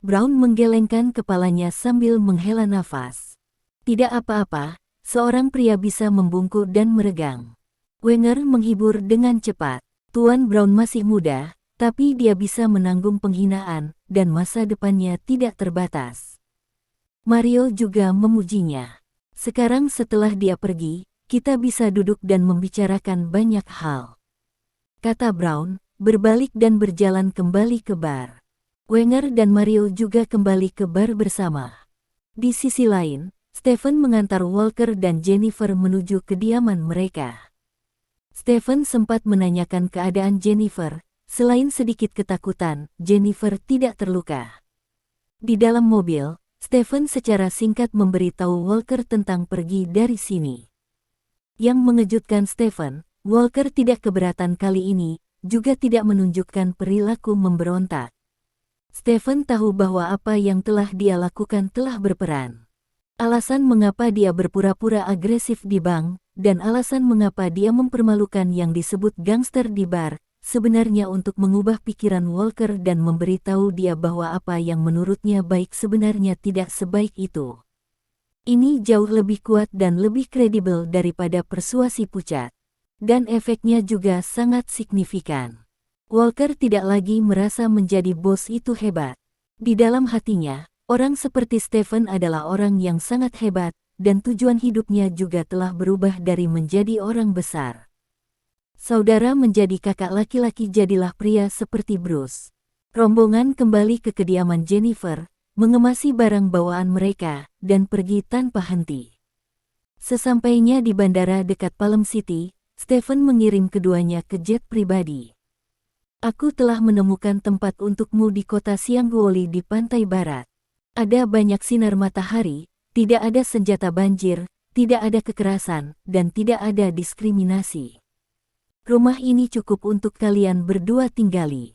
Brown menggelengkan kepalanya sambil menghela nafas. Tidak apa-apa, seorang pria bisa membungkuk dan meregang. Wenger menghibur dengan cepat. Tuan Brown masih muda, tapi dia bisa menanggung penghinaan, dan masa depannya tidak terbatas. Mario juga memujinya. Sekarang setelah dia pergi, kita bisa duduk dan membicarakan banyak hal, kata Brown, berbalik dan berjalan kembali ke bar. Wenger dan Mario juga kembali ke bar bersama. Di sisi lain, Stephen mengantar Walker dan Jennifer menuju kediaman mereka. Stephen sempat menanyakan keadaan Jennifer. Selain sedikit ketakutan, Jennifer tidak terluka. Di dalam mobil, Stephen secara singkat memberitahu Walker tentang pergi dari sini. Yang mengejutkan Stephen, Walker tidak keberatan kali ini, juga tidak menunjukkan perilaku memberontak. Stephen tahu bahwa apa yang telah dia lakukan telah berperan. Alasan mengapa dia berpura-pura agresif di bank, dan alasan mengapa dia mempermalukan yang disebut gangster di bar, sebenarnya untuk mengubah pikiran Walker dan memberitahu dia bahwa apa yang menurutnya baik sebenarnya tidak sebaik itu. Ini jauh lebih kuat dan lebih kredibel daripada persuasi pucat. Dan efeknya juga sangat signifikan. Walker tidak lagi merasa menjadi bos itu hebat. Di dalam hatinya, orang seperti Stephen adalah orang yang sangat hebat, dan tujuan hidupnya juga telah berubah dari menjadi orang besar. Saudara menjadi kakak laki-laki, jadilah pria seperti Bruce. Rombongan kembali ke kediaman Jennifer, mengemasi barang bawaan mereka, dan pergi tanpa henti. Sesampainya di bandara dekat Palm City, Stephen mengirim keduanya ke jet pribadi. Aku telah menemukan tempat untukmu di kota Siangguoli di pantai barat. Ada banyak sinar matahari, tidak ada senjata banjir, tidak ada kekerasan, dan tidak ada diskriminasi. Rumah ini cukup untuk kalian berdua tinggali.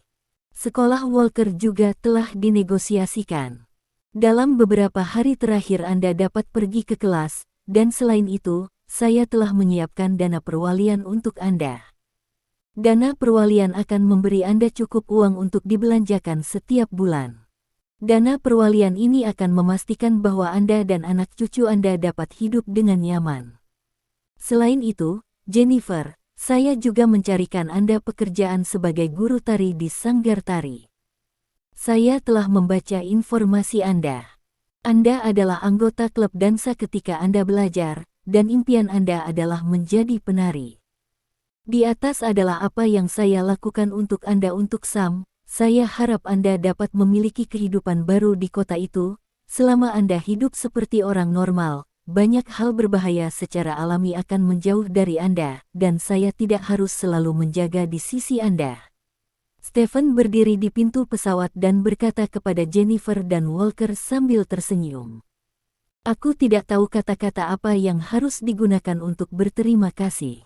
Sekolah Walker juga telah dinegosiasikan. Dalam beberapa hari terakhir Anda dapat pergi ke kelas, dan selain itu, saya telah menyiapkan dana perwalian untuk Anda. Dana perwalian akan memberi Anda cukup uang untuk dibelanjakan setiap bulan. Dana perwalian ini akan memastikan bahwa Anda dan anak cucu Anda dapat hidup dengan nyaman. Selain itu, Jennifer, saya juga mencarikan Anda pekerjaan sebagai guru tari di sanggar tari. Saya telah membaca informasi Anda. Anda adalah anggota klub dansa ketika Anda belajar, dan impian Anda adalah menjadi penari. Di atas adalah apa yang saya lakukan untuk Anda untuk Sam. Saya harap Anda dapat memiliki kehidupan baru di kota itu. Selama Anda hidup seperti orang normal, banyak hal berbahaya secara alami akan menjauh dari Anda, dan saya tidak harus selalu menjaga di sisi Anda. Stephen berdiri di pintu pesawat dan berkata kepada Jennifer dan Walker sambil tersenyum. Aku tidak tahu kata-kata apa yang harus digunakan untuk berterima kasih.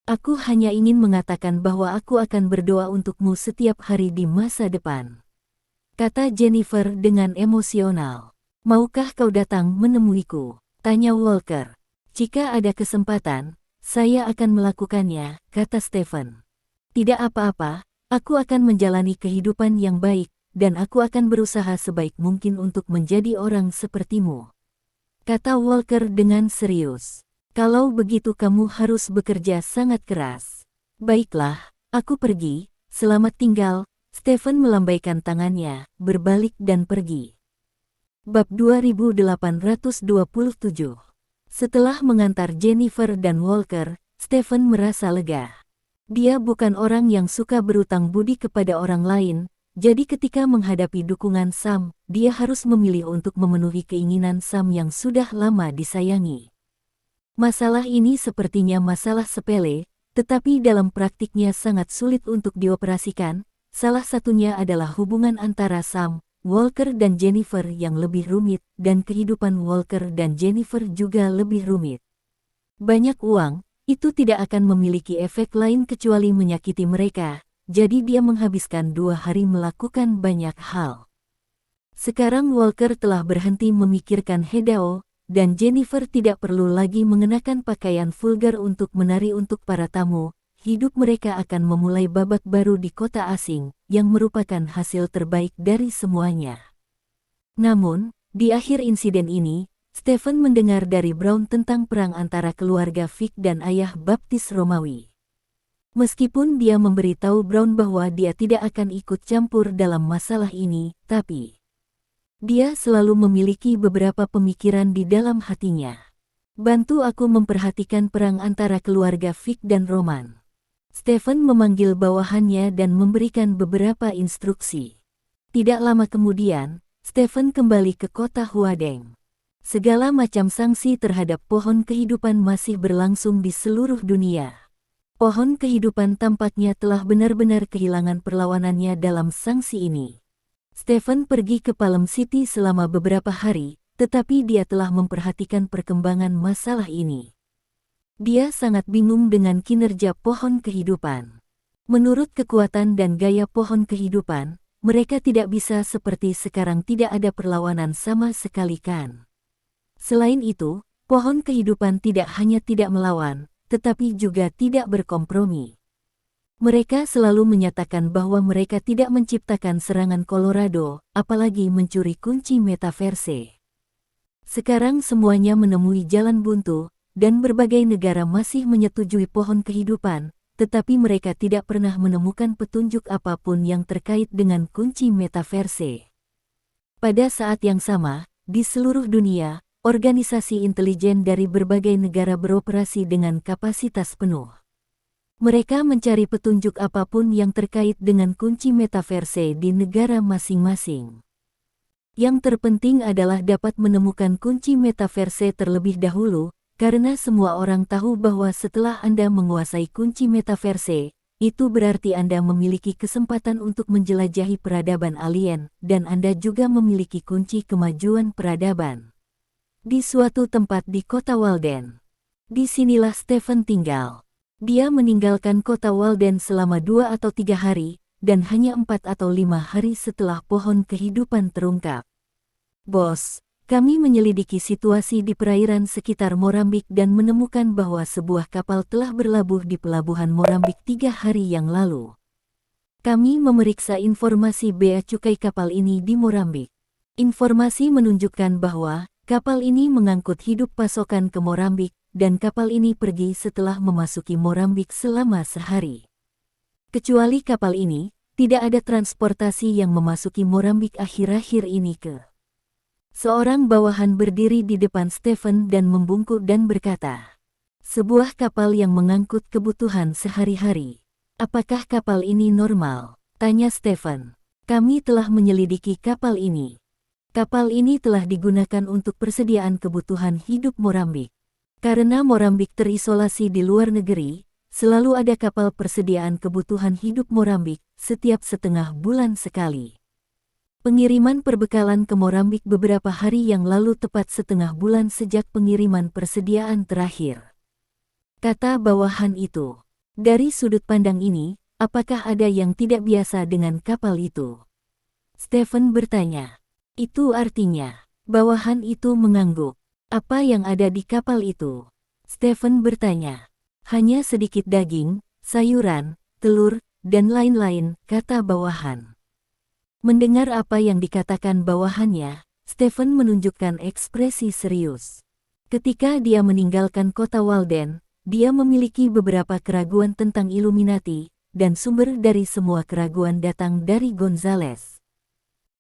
Aku hanya ingin mengatakan bahwa aku akan berdoa untukmu setiap hari di masa depan, kata Jennifer dengan emosional. Maukah kau datang menemuiku? Tanya Walker. Jika ada kesempatan, saya akan melakukannya, kata Stephen. Tidak apa-apa, aku akan menjalani kehidupan yang baik, dan aku akan berusaha sebaik mungkin untuk menjadi orang sepertimu, kata Walker dengan serius. Kalau begitu kamu harus bekerja sangat keras. Baiklah, aku pergi, selamat tinggal. Stephen melambaikan tangannya, berbalik dan pergi. Bab 2827. Setelah mengantar Jennifer dan Walker, Stephen merasa lega. Dia bukan orang yang suka berutang budi kepada orang lain, jadi ketika menghadapi dukungan Sam, dia harus memilih untuk memenuhi keinginan Sam yang sudah lama disayangi. Masalah ini sepertinya masalah sepele, tetapi dalam praktiknya sangat sulit untuk dioperasikan. Salah satunya adalah hubungan antara Sam, Walker dan Jennifer yang lebih rumit, dan kehidupan Walker dan Jennifer juga lebih rumit. Banyak uang, itu tidak akan memiliki efek lain kecuali menyakiti mereka, jadi dia menghabiskan 2 hari melakukan banyak hal. Sekarang Walker telah berhenti memikirkan Hedao, dan Jennifer tidak perlu lagi mengenakan pakaian vulgar untuk menari untuk para tamu. Hidup mereka akan memulai babak baru di kota asing, yang merupakan hasil terbaik dari semuanya. Namun, di akhir insiden ini, Stephen mendengar dari Brown tentang perang antara keluarga Vic dan ayah baptis Romawi. Meskipun dia memberitahu Brown bahwa dia tidak akan ikut campur dalam masalah ini, tapi dia selalu memiliki beberapa pemikiran di dalam hatinya. Bantu aku memperhatikan perang antara keluarga Vic dan Roman. Stephen memanggil bawahannya dan memberikan beberapa instruksi. Tidak lama kemudian, Stephen kembali ke kota Huadeng. Segala macam sanksi terhadap pohon kehidupan masih berlangsung di seluruh dunia. Pohon kehidupan tampaknya telah benar-benar kehilangan perlawanannya dalam sanksi ini. Stephen pergi ke Palm City selama beberapa hari, tetapi dia telah memperhatikan perkembangan masalah ini. Dia sangat bingung dengan kinerja pohon kehidupan. Menurut kekuatan dan gaya pohon kehidupan, mereka tidak bisa seperti sekarang, tidak ada perlawanan sama sekali kan. Selain itu, pohon kehidupan tidak hanya tidak melawan, tetapi juga tidak berkompromi. Mereka selalu menyatakan bahwa mereka tidak menciptakan serangan Colorado, apalagi mencuri kunci metaverse. Sekarang semuanya menemui jalan buntu, dan berbagai negara masih menyetujui pohon kehidupan, tetapi mereka tidak pernah menemukan petunjuk apapun yang terkait dengan kunci metaverse. Pada saat yang sama, di seluruh dunia, organisasi intelijen dari berbagai negara beroperasi dengan kapasitas penuh. Mereka mencari petunjuk apapun yang terkait dengan kunci metaverse di negara masing-masing. Yang terpenting adalah dapat menemukan kunci metaverse terlebih dahulu, karena semua orang tahu bahwa setelah Anda menguasai kunci metaverse, itu berarti Anda memiliki kesempatan untuk menjelajahi peradaban alien, dan Anda juga memiliki kunci kemajuan peradaban. Di suatu tempat di kota Walden. Disinilah Stephen tinggal. Dia meninggalkan kota Walden selama 2 atau 3 hari, dan hanya 4 atau 5 hari setelah pohon kehidupan terungkap. Bos, kami menyelidiki situasi di perairan sekitar Morambik dan menemukan bahwa sebuah kapal telah berlabuh di pelabuhan Morambik 3 hari yang lalu. Kami memeriksa informasi bea cukai kapal ini di Morambik. Informasi menunjukkan bahwa kapal ini mengangkut hidup pasokan ke Morambik, dan kapal ini pergi setelah memasuki Morambik selama sehari. Kecuali kapal ini, tidak ada transportasi yang memasuki Morambik akhir-akhir ini ke. Seorang bawahan berdiri di depan Stephen dan membungkuk dan berkata, "Sebuah kapal yang mengangkut kebutuhan sehari-hari. Apakah kapal ini normal?" tanya Stephen. "Kami telah menyelidiki kapal ini. Kapal ini telah digunakan untuk persediaan kebutuhan hidup Morambik. Karena Morambik terisolasi di luar negeri, selalu ada kapal persediaan kebutuhan hidup Morambik setiap setengah bulan sekali. Pengiriman perbekalan ke Morambik beberapa hari yang lalu tepat setengah bulan sejak pengiriman persediaan terakhir," kata bawahan itu. "Dari sudut pandang ini, apakah ada yang tidak biasa dengan kapal itu?" Stephen bertanya. "Itu artinya," bawahan itu mengangguk. "Apa yang ada di kapal itu?" Stephen bertanya. "Hanya sedikit daging, sayuran, telur, dan lain-lain," kata bawahan. Mendengar apa yang dikatakan bawahannya, Stephen menunjukkan ekspresi serius. Ketika dia meninggalkan kota Walden, dia memiliki beberapa keraguan tentang Illuminati, dan sumber dari semua keraguan datang dari Gonzales.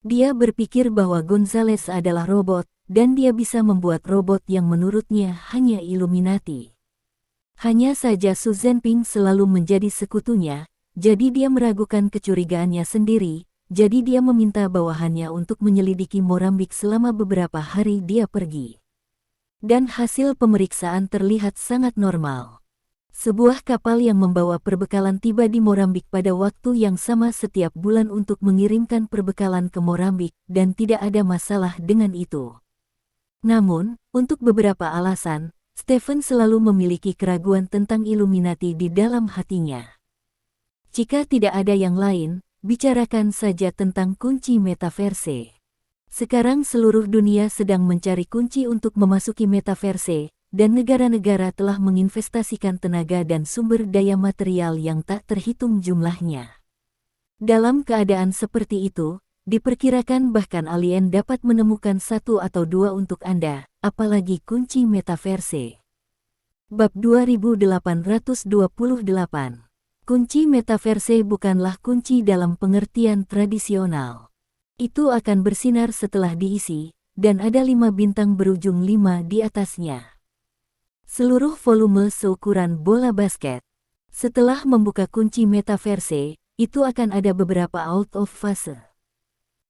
Dia berpikir bahwa Gonzales adalah robot, dan dia bisa membuat robot yang menurutnya hanya Illuminati. Hanya saja Su Zhenping selalu menjadi sekutunya, jadi dia meragukan kecurigaannya sendiri. Jadi dia meminta bawahannya untuk menyelidiki Morambik selama beberapa hari dia pergi. dan hasil pemeriksaan terlihat sangat normal. Sebuah kapal yang membawa perbekalan tiba di Morambik pada waktu yang sama setiap bulan untuk mengirimkan perbekalan ke Morambik, dan tidak ada masalah dengan itu. Namun, untuk beberapa alasan, Stephen selalu memiliki keraguan tentang Illuminati di dalam hatinya. Jika tidak ada yang lain, bicarakan saja tentang kunci metaverse. Sekarang seluruh dunia sedang mencari kunci untuk memasuki metaverse, dan negara-negara telah menginvestasikan tenaga dan sumber daya material yang tak terhitung jumlahnya. Dalam keadaan seperti itu, diperkirakan bahkan alien dapat menemukan satu atau dua untuk Anda, apalagi kunci metaverse. Bab 2828. Kunci metaverse bukanlah kunci dalam pengertian tradisional. Itu akan bersinar setelah diisi, dan ada 5 bintang berujung 5 di atasnya. Seluruh volume seukuran bola basket. Setelah membuka kunci metaverse, itu akan ada beberapa out of phase.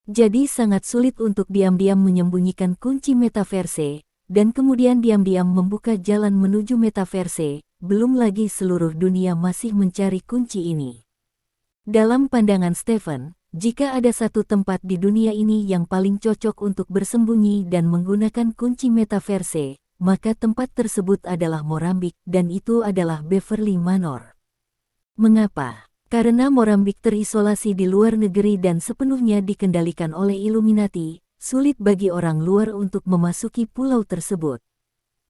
Jadi sangat sulit untuk diam-diam menyembunyikan kunci metaverse, dan kemudian diam-diam membuka jalan menuju metaverse, belum lagi seluruh dunia masih mencari kunci ini. Dalam pandangan Stephen, jika ada satu tempat di dunia ini yang paling cocok untuk bersembunyi dan menggunakan kunci metaverse, maka tempat tersebut adalah Morambik, dan itu adalah Beverly Manor. Mengapa? Karena Morambik terisolasi di luar negeri dan sepenuhnya dikendalikan oleh Illuminati, sulit bagi orang luar untuk memasuki pulau tersebut.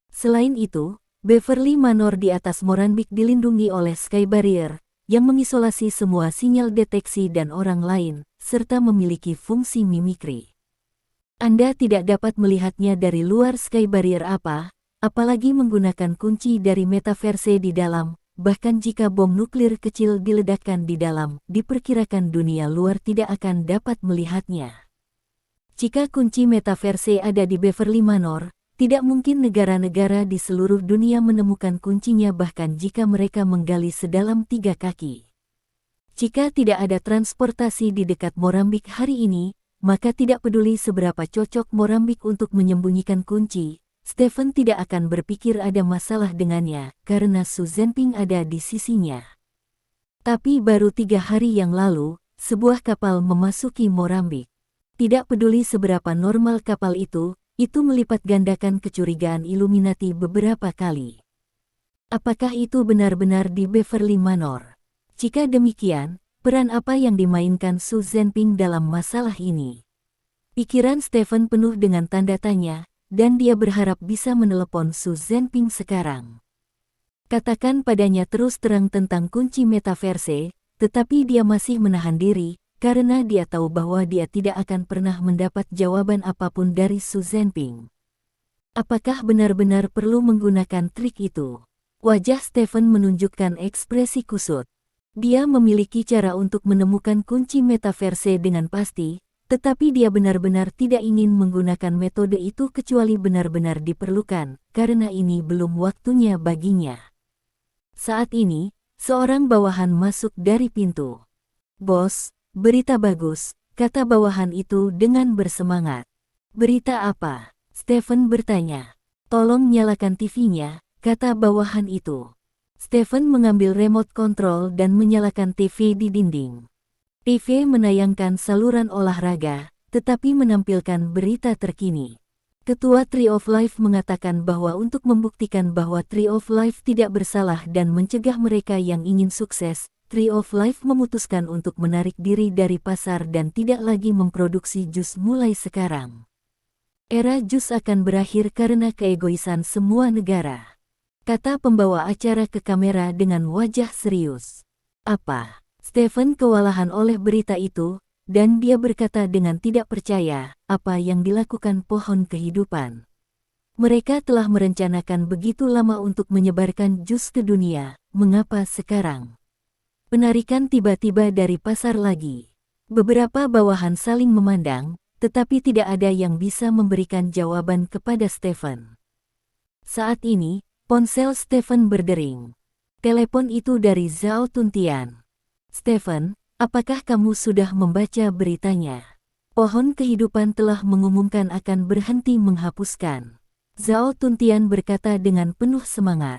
Selain itu, Beverly Manor di atas Morambik dilindungi oleh Sky Barrier, yang mengisolasi semua sinyal deteksi dan orang lain, serta memiliki fungsi mimikri. Anda tidak dapat melihatnya dari luar Sky Barrier apalagi menggunakan kunci dari metaverse di dalam, bahkan jika bom nuklir kecil diledakkan di dalam, diperkirakan dunia luar tidak akan dapat melihatnya. Jika kunci metaverse ada di Beverly Manor, tidak mungkin negara-negara di seluruh dunia menemukan kuncinya bahkan jika mereka menggali sedalam 3 kaki. Jika tidak ada transportasi di dekat Morambik hari ini, maka tidak peduli seberapa cocok Morambik untuk menyembunyikan kunci, Stephen tidak akan berpikir ada masalah dengannya, karena Su Zhenping ada di sisinya. Tapi baru 3 hari yang lalu, sebuah kapal memasuki Morambik. Tidak peduli seberapa normal kapal itu melipat gandakan kecurigaan Illuminati beberapa kali. Apakah itu benar-benar di Beverly Manor? Jika demikian, peran apa yang dimainkan Su Zhenping dalam masalah ini? Pikiran Stephen penuh dengan tanda tanya, dan dia berharap bisa menelepon Su Zhenping sekarang. Katakan padanya terus terang tentang kunci metaverse, tetapi dia masih menahan diri, karena dia tahu bahwa dia tidak akan pernah mendapat jawaban apapun dari Su Zhenping. Apakah benar-benar perlu menggunakan trik itu? Wajah Stephen menunjukkan ekspresi kusut. Dia memiliki cara untuk menemukan kunci metaverse dengan pasti, tetapi dia benar-benar tidak ingin menggunakan metode itu kecuali benar-benar diperlukan, karena ini belum waktunya baginya. Saat ini, seorang bawahan masuk dari pintu. "Bos, berita bagus," kata bawahan itu dengan bersemangat. "Berita apa?" Stephen bertanya. "Tolong nyalakan TV-nya," kata bawahan itu. Stephen mengambil remote control dan menyalakan TV di dinding. TV menayangkan saluran olahraga, tetapi menampilkan berita terkini. Ketua Tree of Life mengatakan bahwa untuk membuktikan bahwa Tree of Life tidak bersalah dan mencegah mereka yang ingin sukses, Tree of Life memutuskan untuk menarik diri dari pasar dan tidak lagi memproduksi jus mulai sekarang. Era jus akan berakhir karena keegoisan semua negara, kata pembawa acara ke kamera dengan wajah serius. "Apa?" Stephen kewalahan oleh berita itu, dan dia berkata dengan tidak percaya, "Apa yang dilakukan pohon kehidupan? Mereka telah merencanakan begitu lama untuk menyebarkan jus ke dunia, mengapa sekarang?" Penarikan tiba-tiba dari pasar lagi. Beberapa bawahan saling memandang, tetapi tidak ada yang bisa memberikan jawaban kepada Stephen. Saat ini, ponsel Stephen berdering. Telepon itu dari Zhao Tuntian. "Stephen, apakah kamu sudah membaca beritanya? Pohon kehidupan telah mengumumkan akan berhenti menghapuskan Zhao Tuntian berkata dengan penuh semangat.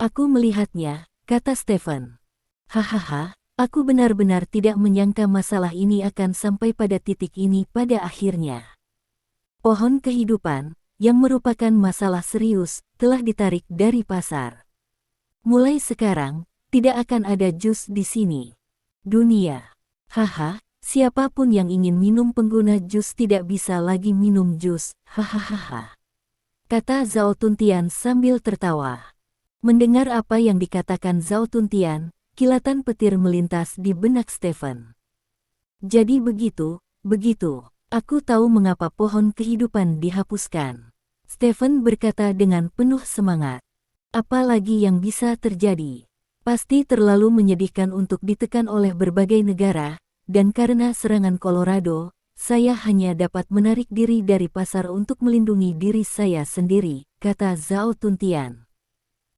Aku melihatnya, kata Stephen. Hahaha, aku benar-benar tidak menyangka masalah ini akan sampai pada titik ini pada akhirnya. Pohon kehidupan, yang merupakan masalah serius, telah ditarik dari pasar. Mulai sekarang, tidak akan ada jus di sini. Dunia. Haha, siapapun yang ingin minum pengguna jus tidak bisa lagi minum jus, hahaha. Kata Zhao Tuntian sambil tertawa. Mendengar apa yang dikatakan Zhao Tuntian, kilatan petir melintas di benak Stephen. Jadi begitu, aku tahu mengapa pohon kehidupan dihapuskan. Stephen berkata dengan penuh semangat. Apalagi yang bisa terjadi? Pasti terlalu menyedihkan untuk ditekan oleh berbagai negara, dan karena serangan Colorado, saya hanya dapat menarik diri dari pasar untuk melindungi diri saya sendiri, kata Zhao Tuntian.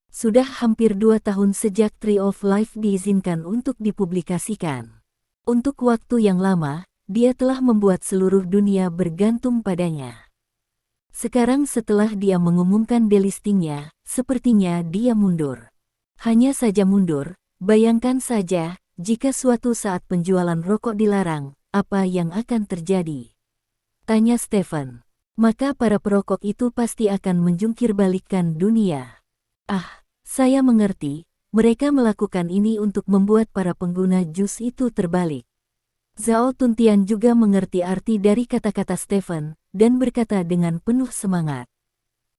Sudah hampir 2 tahun sejak Tree of Life diizinkan untuk dipublikasikan. Untuk waktu yang lama, dia telah membuat seluruh dunia bergantung padanya. Sekarang setelah dia mengumumkan delistingnya, sepertinya dia mundur. Hanya saja mundur, bayangkan saja, jika suatu saat penjualan rokok dilarang, apa yang akan terjadi? Tanya Stephen. Maka para perokok itu pasti akan menjungkir balikkan dunia. Ah, saya mengerti, mereka melakukan ini untuk membuat para pengguna jus itu terbalik. Zhao Tuntian juga mengerti arti dari kata-kata Stephen, dan berkata dengan penuh semangat.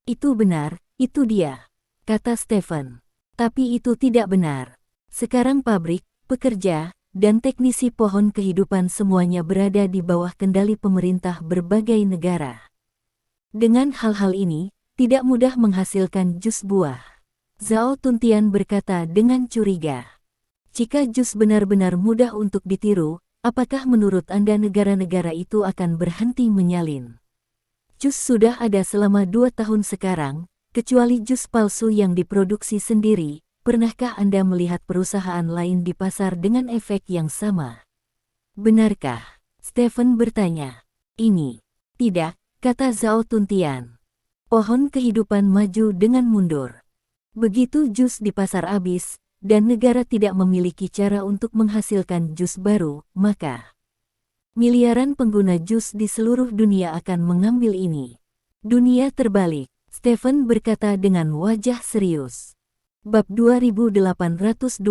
Itu benar, itu dia, kata Stephen. Tapi itu tidak benar. Sekarang pabrik, pekerja, dan teknisi pohon kehidupan semuanya berada di bawah kendali pemerintah berbagai negara. Dengan hal-hal ini, tidak mudah menghasilkan jus buah. Zhao Tuntian berkata dengan curiga. Jika jus benar-benar mudah untuk ditiru, apakah menurut Anda negara-negara itu akan berhenti menyalin? Jus sudah ada selama 2 tahun sekarang, kecuali jus palsu yang diproduksi sendiri. Pernahkah Anda melihat perusahaan lain di pasar dengan efek yang sama? Benarkah? Stephen bertanya. Ini. Tidak, kata Zhao Tuntian. Pohon kehidupan maju dengan mundur. Begitu jus di pasar habis, dan negara tidak memiliki cara untuk menghasilkan jus baru, maka miliaran pengguna jus di seluruh dunia akan mengambil ini. Dunia terbalik, Stephen berkata dengan wajah serius. Bab 2829.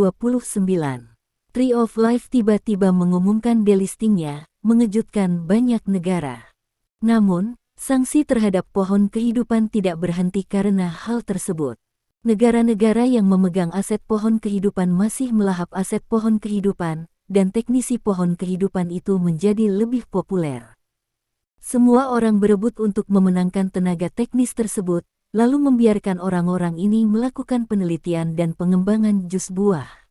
Tree of Life tiba-tiba mengumumkan delistingnya, mengejutkan banyak negara. Namun, sanksi terhadap pohon kehidupan tidak berhenti karena hal tersebut. Negara-negara yang memegang aset pohon kehidupan masih melahap aset pohon kehidupan, dan teknisi pohon kehidupan itu menjadi lebih populer. Semua orang berebut untuk memenangkan tenaga teknis tersebut, lalu membiarkan orang-orang ini melakukan penelitian dan pengembangan jus buah.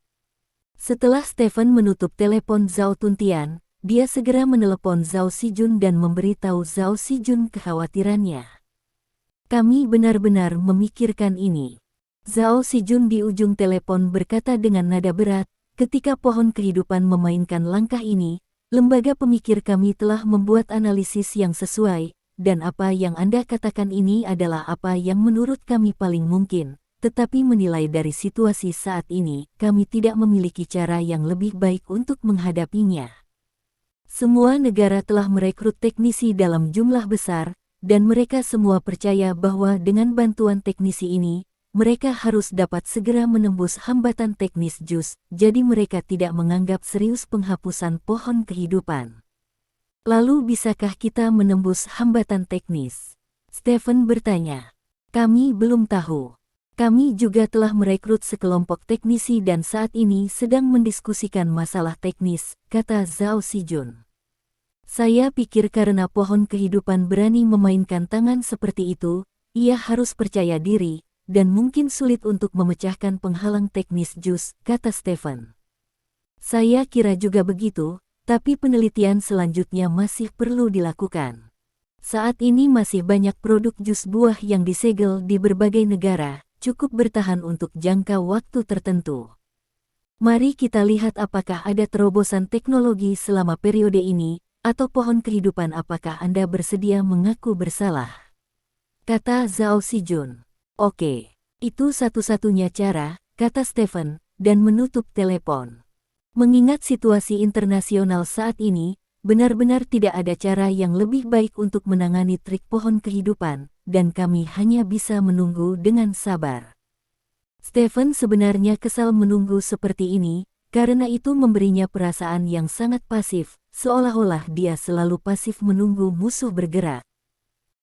Setelah Stephen menutup telepon Zhao Tuntian, dia segera menelepon Zhao Xijun dan memberitahu Zhao Xijun kekhawatirannya. Kami benar-benar memikirkan ini. Zhao Xijun di ujung telepon berkata dengan nada berat, ketika pohon kehidupan memainkan langkah ini, lembaga pemikir kami telah membuat analisis yang sesuai, dan apa yang Anda katakan ini adalah apa yang menurut kami paling mungkin, tetapi menilai dari situasi saat ini, kami tidak memiliki cara yang lebih baik untuk menghadapinya. Semua negara telah merekrut teknisi dalam jumlah besar, dan mereka semua percaya bahwa dengan bantuan teknisi ini, mereka harus dapat segera menembus hambatan teknis jus, jadi mereka tidak menganggap serius penghapusan pohon kehidupan. Lalu bisakah kita menembus hambatan teknis? Stephen bertanya. Kami belum tahu. Kami juga telah merekrut sekelompok teknisi dan saat ini sedang mendiskusikan masalah teknis, kata Zhao Xijun. Saya pikir karena pohon kehidupan berani memainkan tangan seperti itu, ia harus percaya diri, dan mungkin sulit untuk memecahkan penghalang teknis jus, kata Stephen. Saya kira juga begitu. Tapi penelitian selanjutnya masih perlu dilakukan. Saat ini masih banyak produk jus buah yang disegel di berbagai negara, cukup bertahan untuk jangka waktu tertentu. Mari kita lihat apakah ada terobosan teknologi selama periode ini, atau pohon kehidupan apakah Anda bersedia mengaku bersalah. kata Zhao Xijun. Oke, itu satu-satunya cara, kata Stephen, dan menutup telepon. Mengingat situasi internasional saat ini, benar-benar tidak ada cara yang lebih baik untuk menangani trik pohon kehidupan, dan kami hanya bisa menunggu dengan sabar. Stephen sebenarnya kesal menunggu seperti ini, karena itu memberinya perasaan yang sangat pasif, seolah-olah dia selalu pasif menunggu musuh bergerak.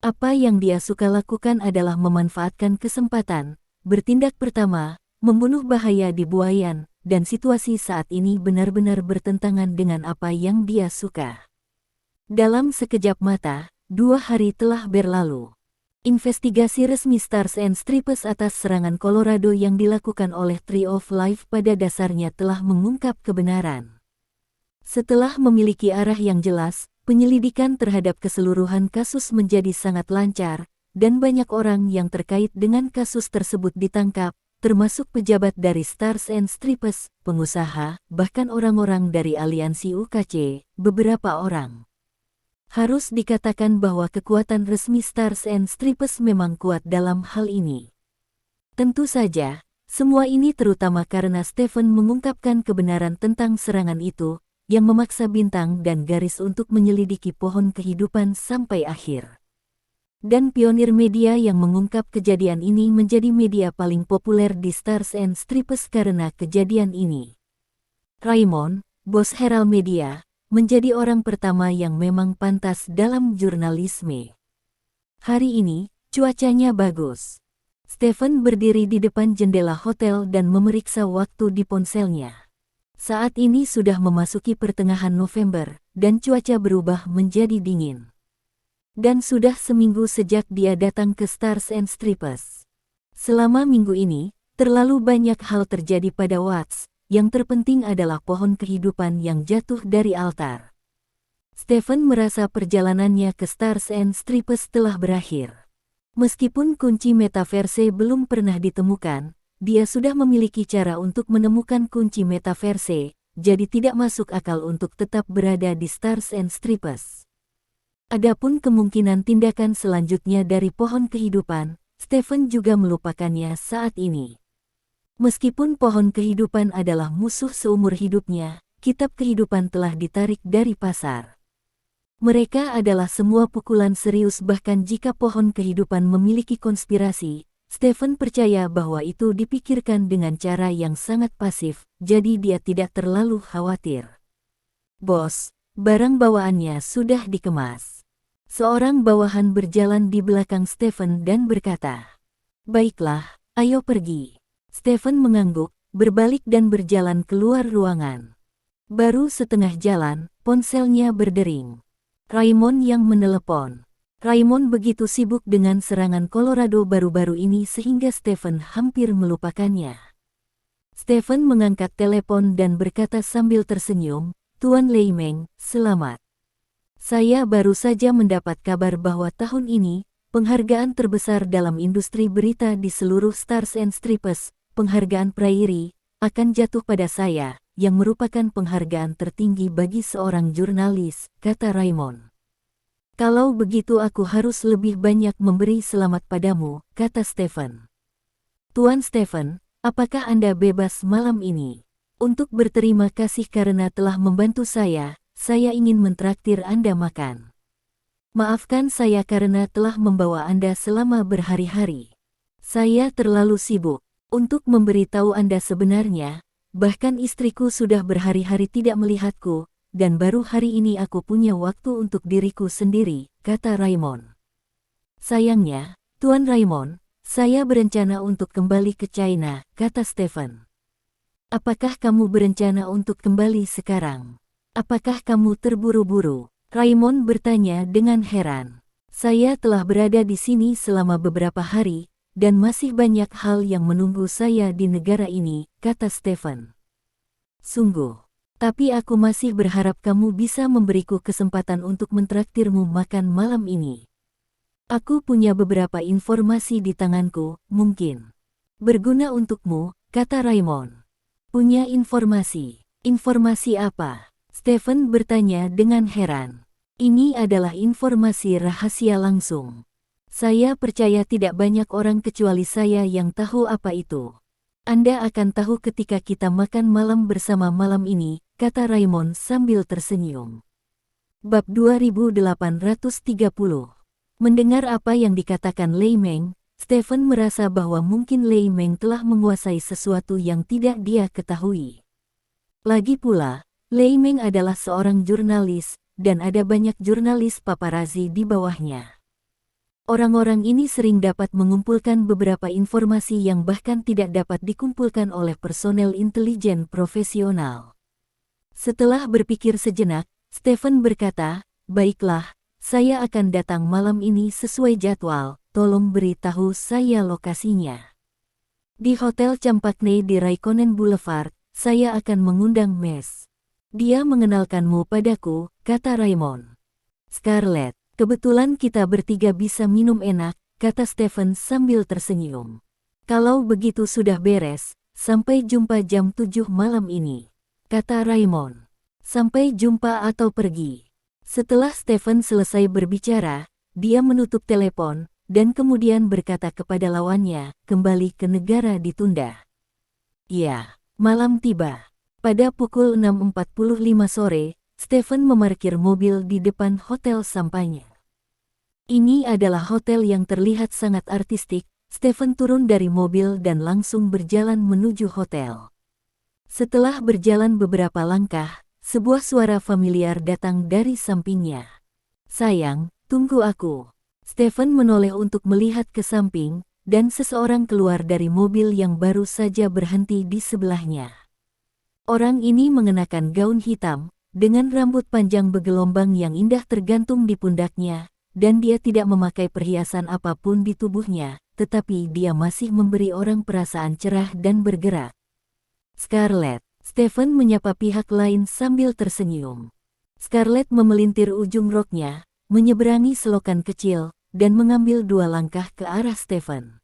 Apa yang dia suka lakukan adalah memanfaatkan kesempatan, bertindak pertama, membunuh bahaya di buayan, dan situasi saat ini benar-benar bertentangan dengan apa yang dia suka. Dalam sekejap mata, 2 hari telah berlalu. Investigasi resmi Stars and Stripes atas serangan Colorado yang dilakukan oleh Tree of Life pada dasarnya telah mengungkap kebenaran. Setelah memiliki arah yang jelas, penyelidikan terhadap keseluruhan kasus menjadi sangat lancar, dan banyak orang yang terkait dengan kasus tersebut ditangkap, termasuk pejabat dari Stars and Stripes, pengusaha, bahkan orang-orang dari aliansi UKC, beberapa orang. Harus dikatakan bahwa kekuatan resmi Stars and Stripes memang kuat dalam hal ini. Tentu saja, semua ini terutama karena Stephen mengungkapkan kebenaran tentang serangan itu, yang memaksa Bintang dan Garis untuk menyelidiki pohon kehidupan sampai akhir. Dan pionir media yang mengungkap kejadian ini menjadi media paling populer di Stars and Stripes karena kejadian ini. Raymond, bos Herald Media, menjadi orang pertama yang memang pantas dalam jurnalisme. Hari ini, cuacanya bagus. Stephen berdiri di depan jendela hotel dan memeriksa waktu di ponselnya. Saat ini sudah memasuki pertengahan November, dan cuaca berubah menjadi dingin. Dan sudah seminggu sejak dia datang ke Stars and Stripes. Selama minggu ini, terlalu banyak hal terjadi pada Watts. Yang terpenting adalah pohon kehidupan yang jatuh dari altar. Stephen merasa perjalanannya ke Stars and Stripes telah berakhir. Meskipun kunci metaverse belum pernah ditemukan, dia sudah memiliki cara untuk menemukan kunci metaverse, jadi tidak masuk akal untuk tetap berada di Stars and Stripes. Adapun kemungkinan tindakan selanjutnya dari pohon kehidupan, Stephen juga melupakannya saat ini. Meskipun pohon kehidupan adalah musuh seumur hidupnya, kitab kehidupan telah ditarik dari pasar. Mereka adalah semua pukulan serius bahkan jika pohon kehidupan memiliki konspirasi, Stephen percaya bahwa itu dipikirkan dengan cara yang sangat pasif, jadi dia tidak terlalu khawatir. Bos, barang bawaannya sudah dikemas. Seorang bawahan berjalan di belakang Stephen dan berkata, "Baiklah, ayo pergi." Stephen mengangguk, berbalik dan berjalan keluar ruangan. Baru setengah jalan, ponselnya berdering. Raymond yang menelepon. Raymond begitu sibuk dengan serangan Colorado baru-baru ini sehingga Stephen hampir melupakannya. Stephen mengangkat telepon dan berkata sambil tersenyum, "Tuan Leimeng, selamat. Saya baru saja mendapat kabar bahwa tahun ini, penghargaan terbesar dalam industri berita di seluruh Stars and Stripes, penghargaan Prairie, akan jatuh pada saya, yang merupakan penghargaan tertinggi bagi seorang jurnalis," kata Raymond. "Kalau begitu aku harus lebih banyak memberi selamat padamu," kata Stephen. "Tuan Stephen, apakah Anda bebas malam ini? Untuk berterima kasih karena telah membantu saya ingin mentraktir Anda makan. Maafkan saya karena telah membawa Anda selama berhari-hari. Saya terlalu sibuk untuk memberitahu Anda sebenarnya, bahkan istriku sudah berhari-hari tidak melihatku, dan baru hari ini aku punya waktu untuk diriku sendiri," kata Raymond. "Sayangnya, Tuan Raymond, saya berencana untuk kembali ke China," kata Stephen. "Apakah kamu berencana untuk kembali sekarang? Apakah kamu terburu-buru?" Raymond bertanya dengan heran. "Saya telah berada di sini selama beberapa hari, dan masih banyak hal yang menunggu saya di negara ini," kata Stephen. "Sungguh. Tapi aku masih berharap kamu bisa memberiku kesempatan untuk mentraktirmu makan malam ini. Aku punya beberapa informasi di tanganku, mungkin berguna untukmu," kata Raymond. "Punya informasi? Informasi apa?" Stephen bertanya dengan heran. "Ini adalah informasi rahasia langsung. Saya percaya tidak banyak orang kecuali saya yang tahu apa itu. Anda akan tahu ketika kita makan malam bersama malam ini, kata Raymond sambil tersenyum. Bab 2830. Mendengar apa yang dikatakan Lei Meng, Stephen merasa bahwa mungkin Lei Meng telah menguasai sesuatu yang tidak dia ketahui. Lagi pula, Lei Meng adalah seorang jurnalis, dan ada banyak jurnalis paparazzi di bawahnya. Orang-orang ini sering dapat mengumpulkan beberapa informasi yang bahkan tidak dapat dikumpulkan oleh personel intelijen profesional. Setelah berpikir sejenak, Stephen berkata, "Baiklah, saya akan datang malam ini sesuai jadwal, tolong beritahu saya lokasinya." Di Hotel Champagne di Raikkonen Boulevard, saya akan mengundang Mes. Dia mengenalkanmu padaku, kata Raymond. Scarlett, kebetulan kita bertiga bisa minum enak, kata Stephen sambil tersenyum. Kalau begitu sudah beres, sampai jumpa jam 7 malam ini, kata Raymond. Sampai jumpa atau pergi. Setelah Stephen selesai berbicara, dia menutup telepon, dan kemudian berkata kepada lawannya, kembali ke negara ditunda. Ya, malam tiba. Pada pukul 6.45 sore, Stephen memarkir mobil di depan Hotel Sampanye. Ini adalah hotel yang terlihat sangat artistik. Stephen turun dari mobil dan langsung berjalan menuju hotel. Setelah berjalan beberapa langkah, sebuah suara familiar datang dari sampingnya. Sayang, tunggu aku. Stephen menoleh untuk melihat ke samping, dan seseorang keluar dari mobil yang baru saja berhenti di sebelahnya. Orang ini mengenakan gaun hitam, dengan rambut panjang bergelombang yang indah tergantung di pundaknya, dan dia tidak memakai perhiasan apapun di tubuhnya, tetapi dia masih memberi orang perasaan cerah dan bergerak. Scarlett, Stephen menyapa pihak lain sambil tersenyum. Scarlett memelintir ujung roknya, menyeberangi selokan kecil, dan mengambil 2 langkah ke arah Stephen.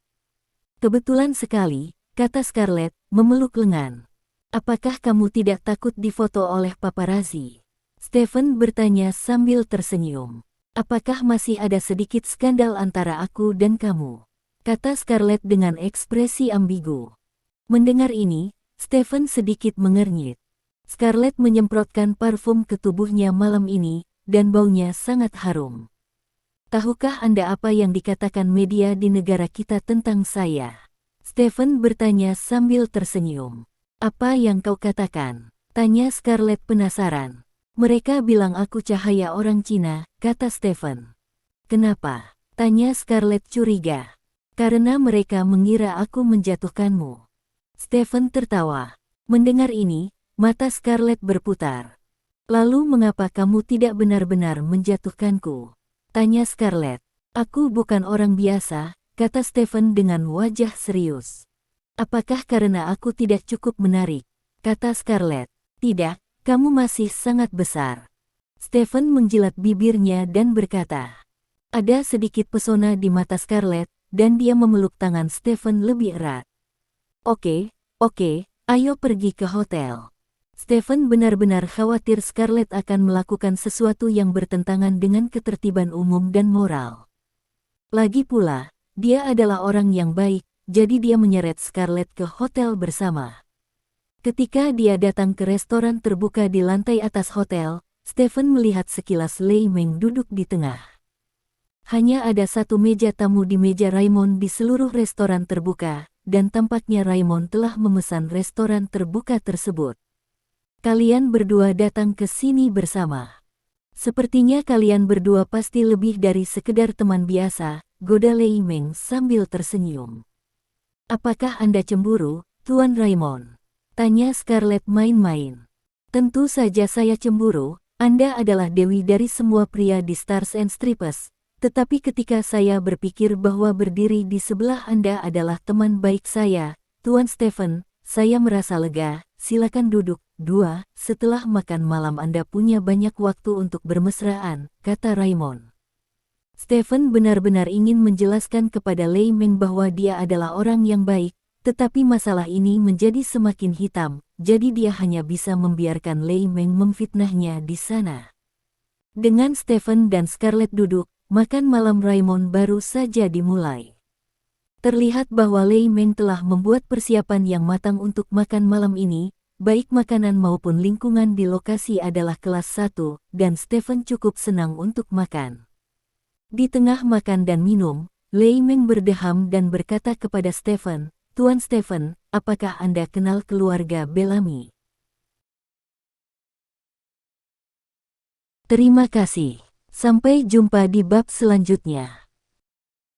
Kebetulan sekali, kata Scarlett, memeluk lengan. Apakah kamu tidak takut difoto oleh paparazzi? Stephen bertanya sambil tersenyum. Apakah masih ada sedikit skandal antara aku dan kamu? Kata Scarlett dengan ekspresi ambigu. Mendengar ini, Stephen sedikit mengernyit. Scarlett menyemprotkan parfum ke tubuhnya malam ini, dan baunya sangat harum. Tahukah Anda apa yang dikatakan media di negara kita tentang saya? Stephen bertanya sambil tersenyum. Apa yang kau katakan? Tanya Scarlett penasaran. Mereka bilang aku cahaya orang Cina, kata Stephen. Kenapa? Tanya Scarlett curiga. Karena mereka mengira aku menjatuhkanmu. Stephen tertawa. Mendengar ini, mata Scarlett berputar. Lalu mengapa kamu tidak benar-benar menjatuhkanku? Tanya Scarlett. Aku bukan orang biasa, kata Stephen dengan wajah serius. Apakah karena aku tidak cukup menarik? Kata Scarlett. Tidak, kamu masih sangat besar. Stephen menjilat bibirnya dan berkata. Ada sedikit pesona di mata Scarlett, dan dia memeluk tangan Stephen lebih erat. Oke, ayo pergi ke hotel. Stephen benar-benar khawatir Scarlett akan melakukan sesuatu yang bertentangan dengan ketertiban umum dan moral. Lagi pula, dia adalah orang yang baik, jadi dia menyeret Scarlett ke hotel bersama. Ketika dia datang ke restoran terbuka di lantai atas hotel, Stephen melihat sekilas Lei Meng duduk di tengah. Hanya ada satu meja tamu di meja Raymond di seluruh restoran terbuka, dan tampaknya Raymond telah memesan restoran terbuka tersebut. Kalian berdua datang ke sini bersama. Sepertinya kalian berdua pasti lebih dari sekedar teman biasa, goda Lei Meng sambil tersenyum. Apakah Anda cemburu, Tuan Raymond? Tanya Scarlett main-main. Tentu saja saya cemburu, Anda adalah dewi dari semua pria di Stars and Stripes. Tetapi ketika saya berpikir bahwa berdiri di sebelah Anda adalah teman baik saya, Tuan Stephen, saya merasa lega. Silakan duduk. 2. Setelah makan malam Anda punya banyak waktu untuk bermesraan, kata Raymond. Stephen benar-benar ingin menjelaskan kepada Lei Meng bahwa dia adalah orang yang baik, tetapi masalah ini menjadi semakin hitam, jadi dia hanya bisa membiarkan Lei Meng memfitnahnya di sana. Dengan Stephen dan Scarlett duduk, makan malam Raymond baru saja dimulai. Terlihat bahwa Lei Meng telah membuat persiapan yang matang untuk makan malam ini, baik makanan maupun lingkungan di lokasi adalah kelas 1, dan Stephen cukup senang untuk makan. Di tengah makan dan minum, Lei Meng berdeham dan berkata kepada Stephen, "Tuan Stephen, apakah Anda kenal keluarga Bellamy?" Terima kasih. Sampai jumpa di bab selanjutnya.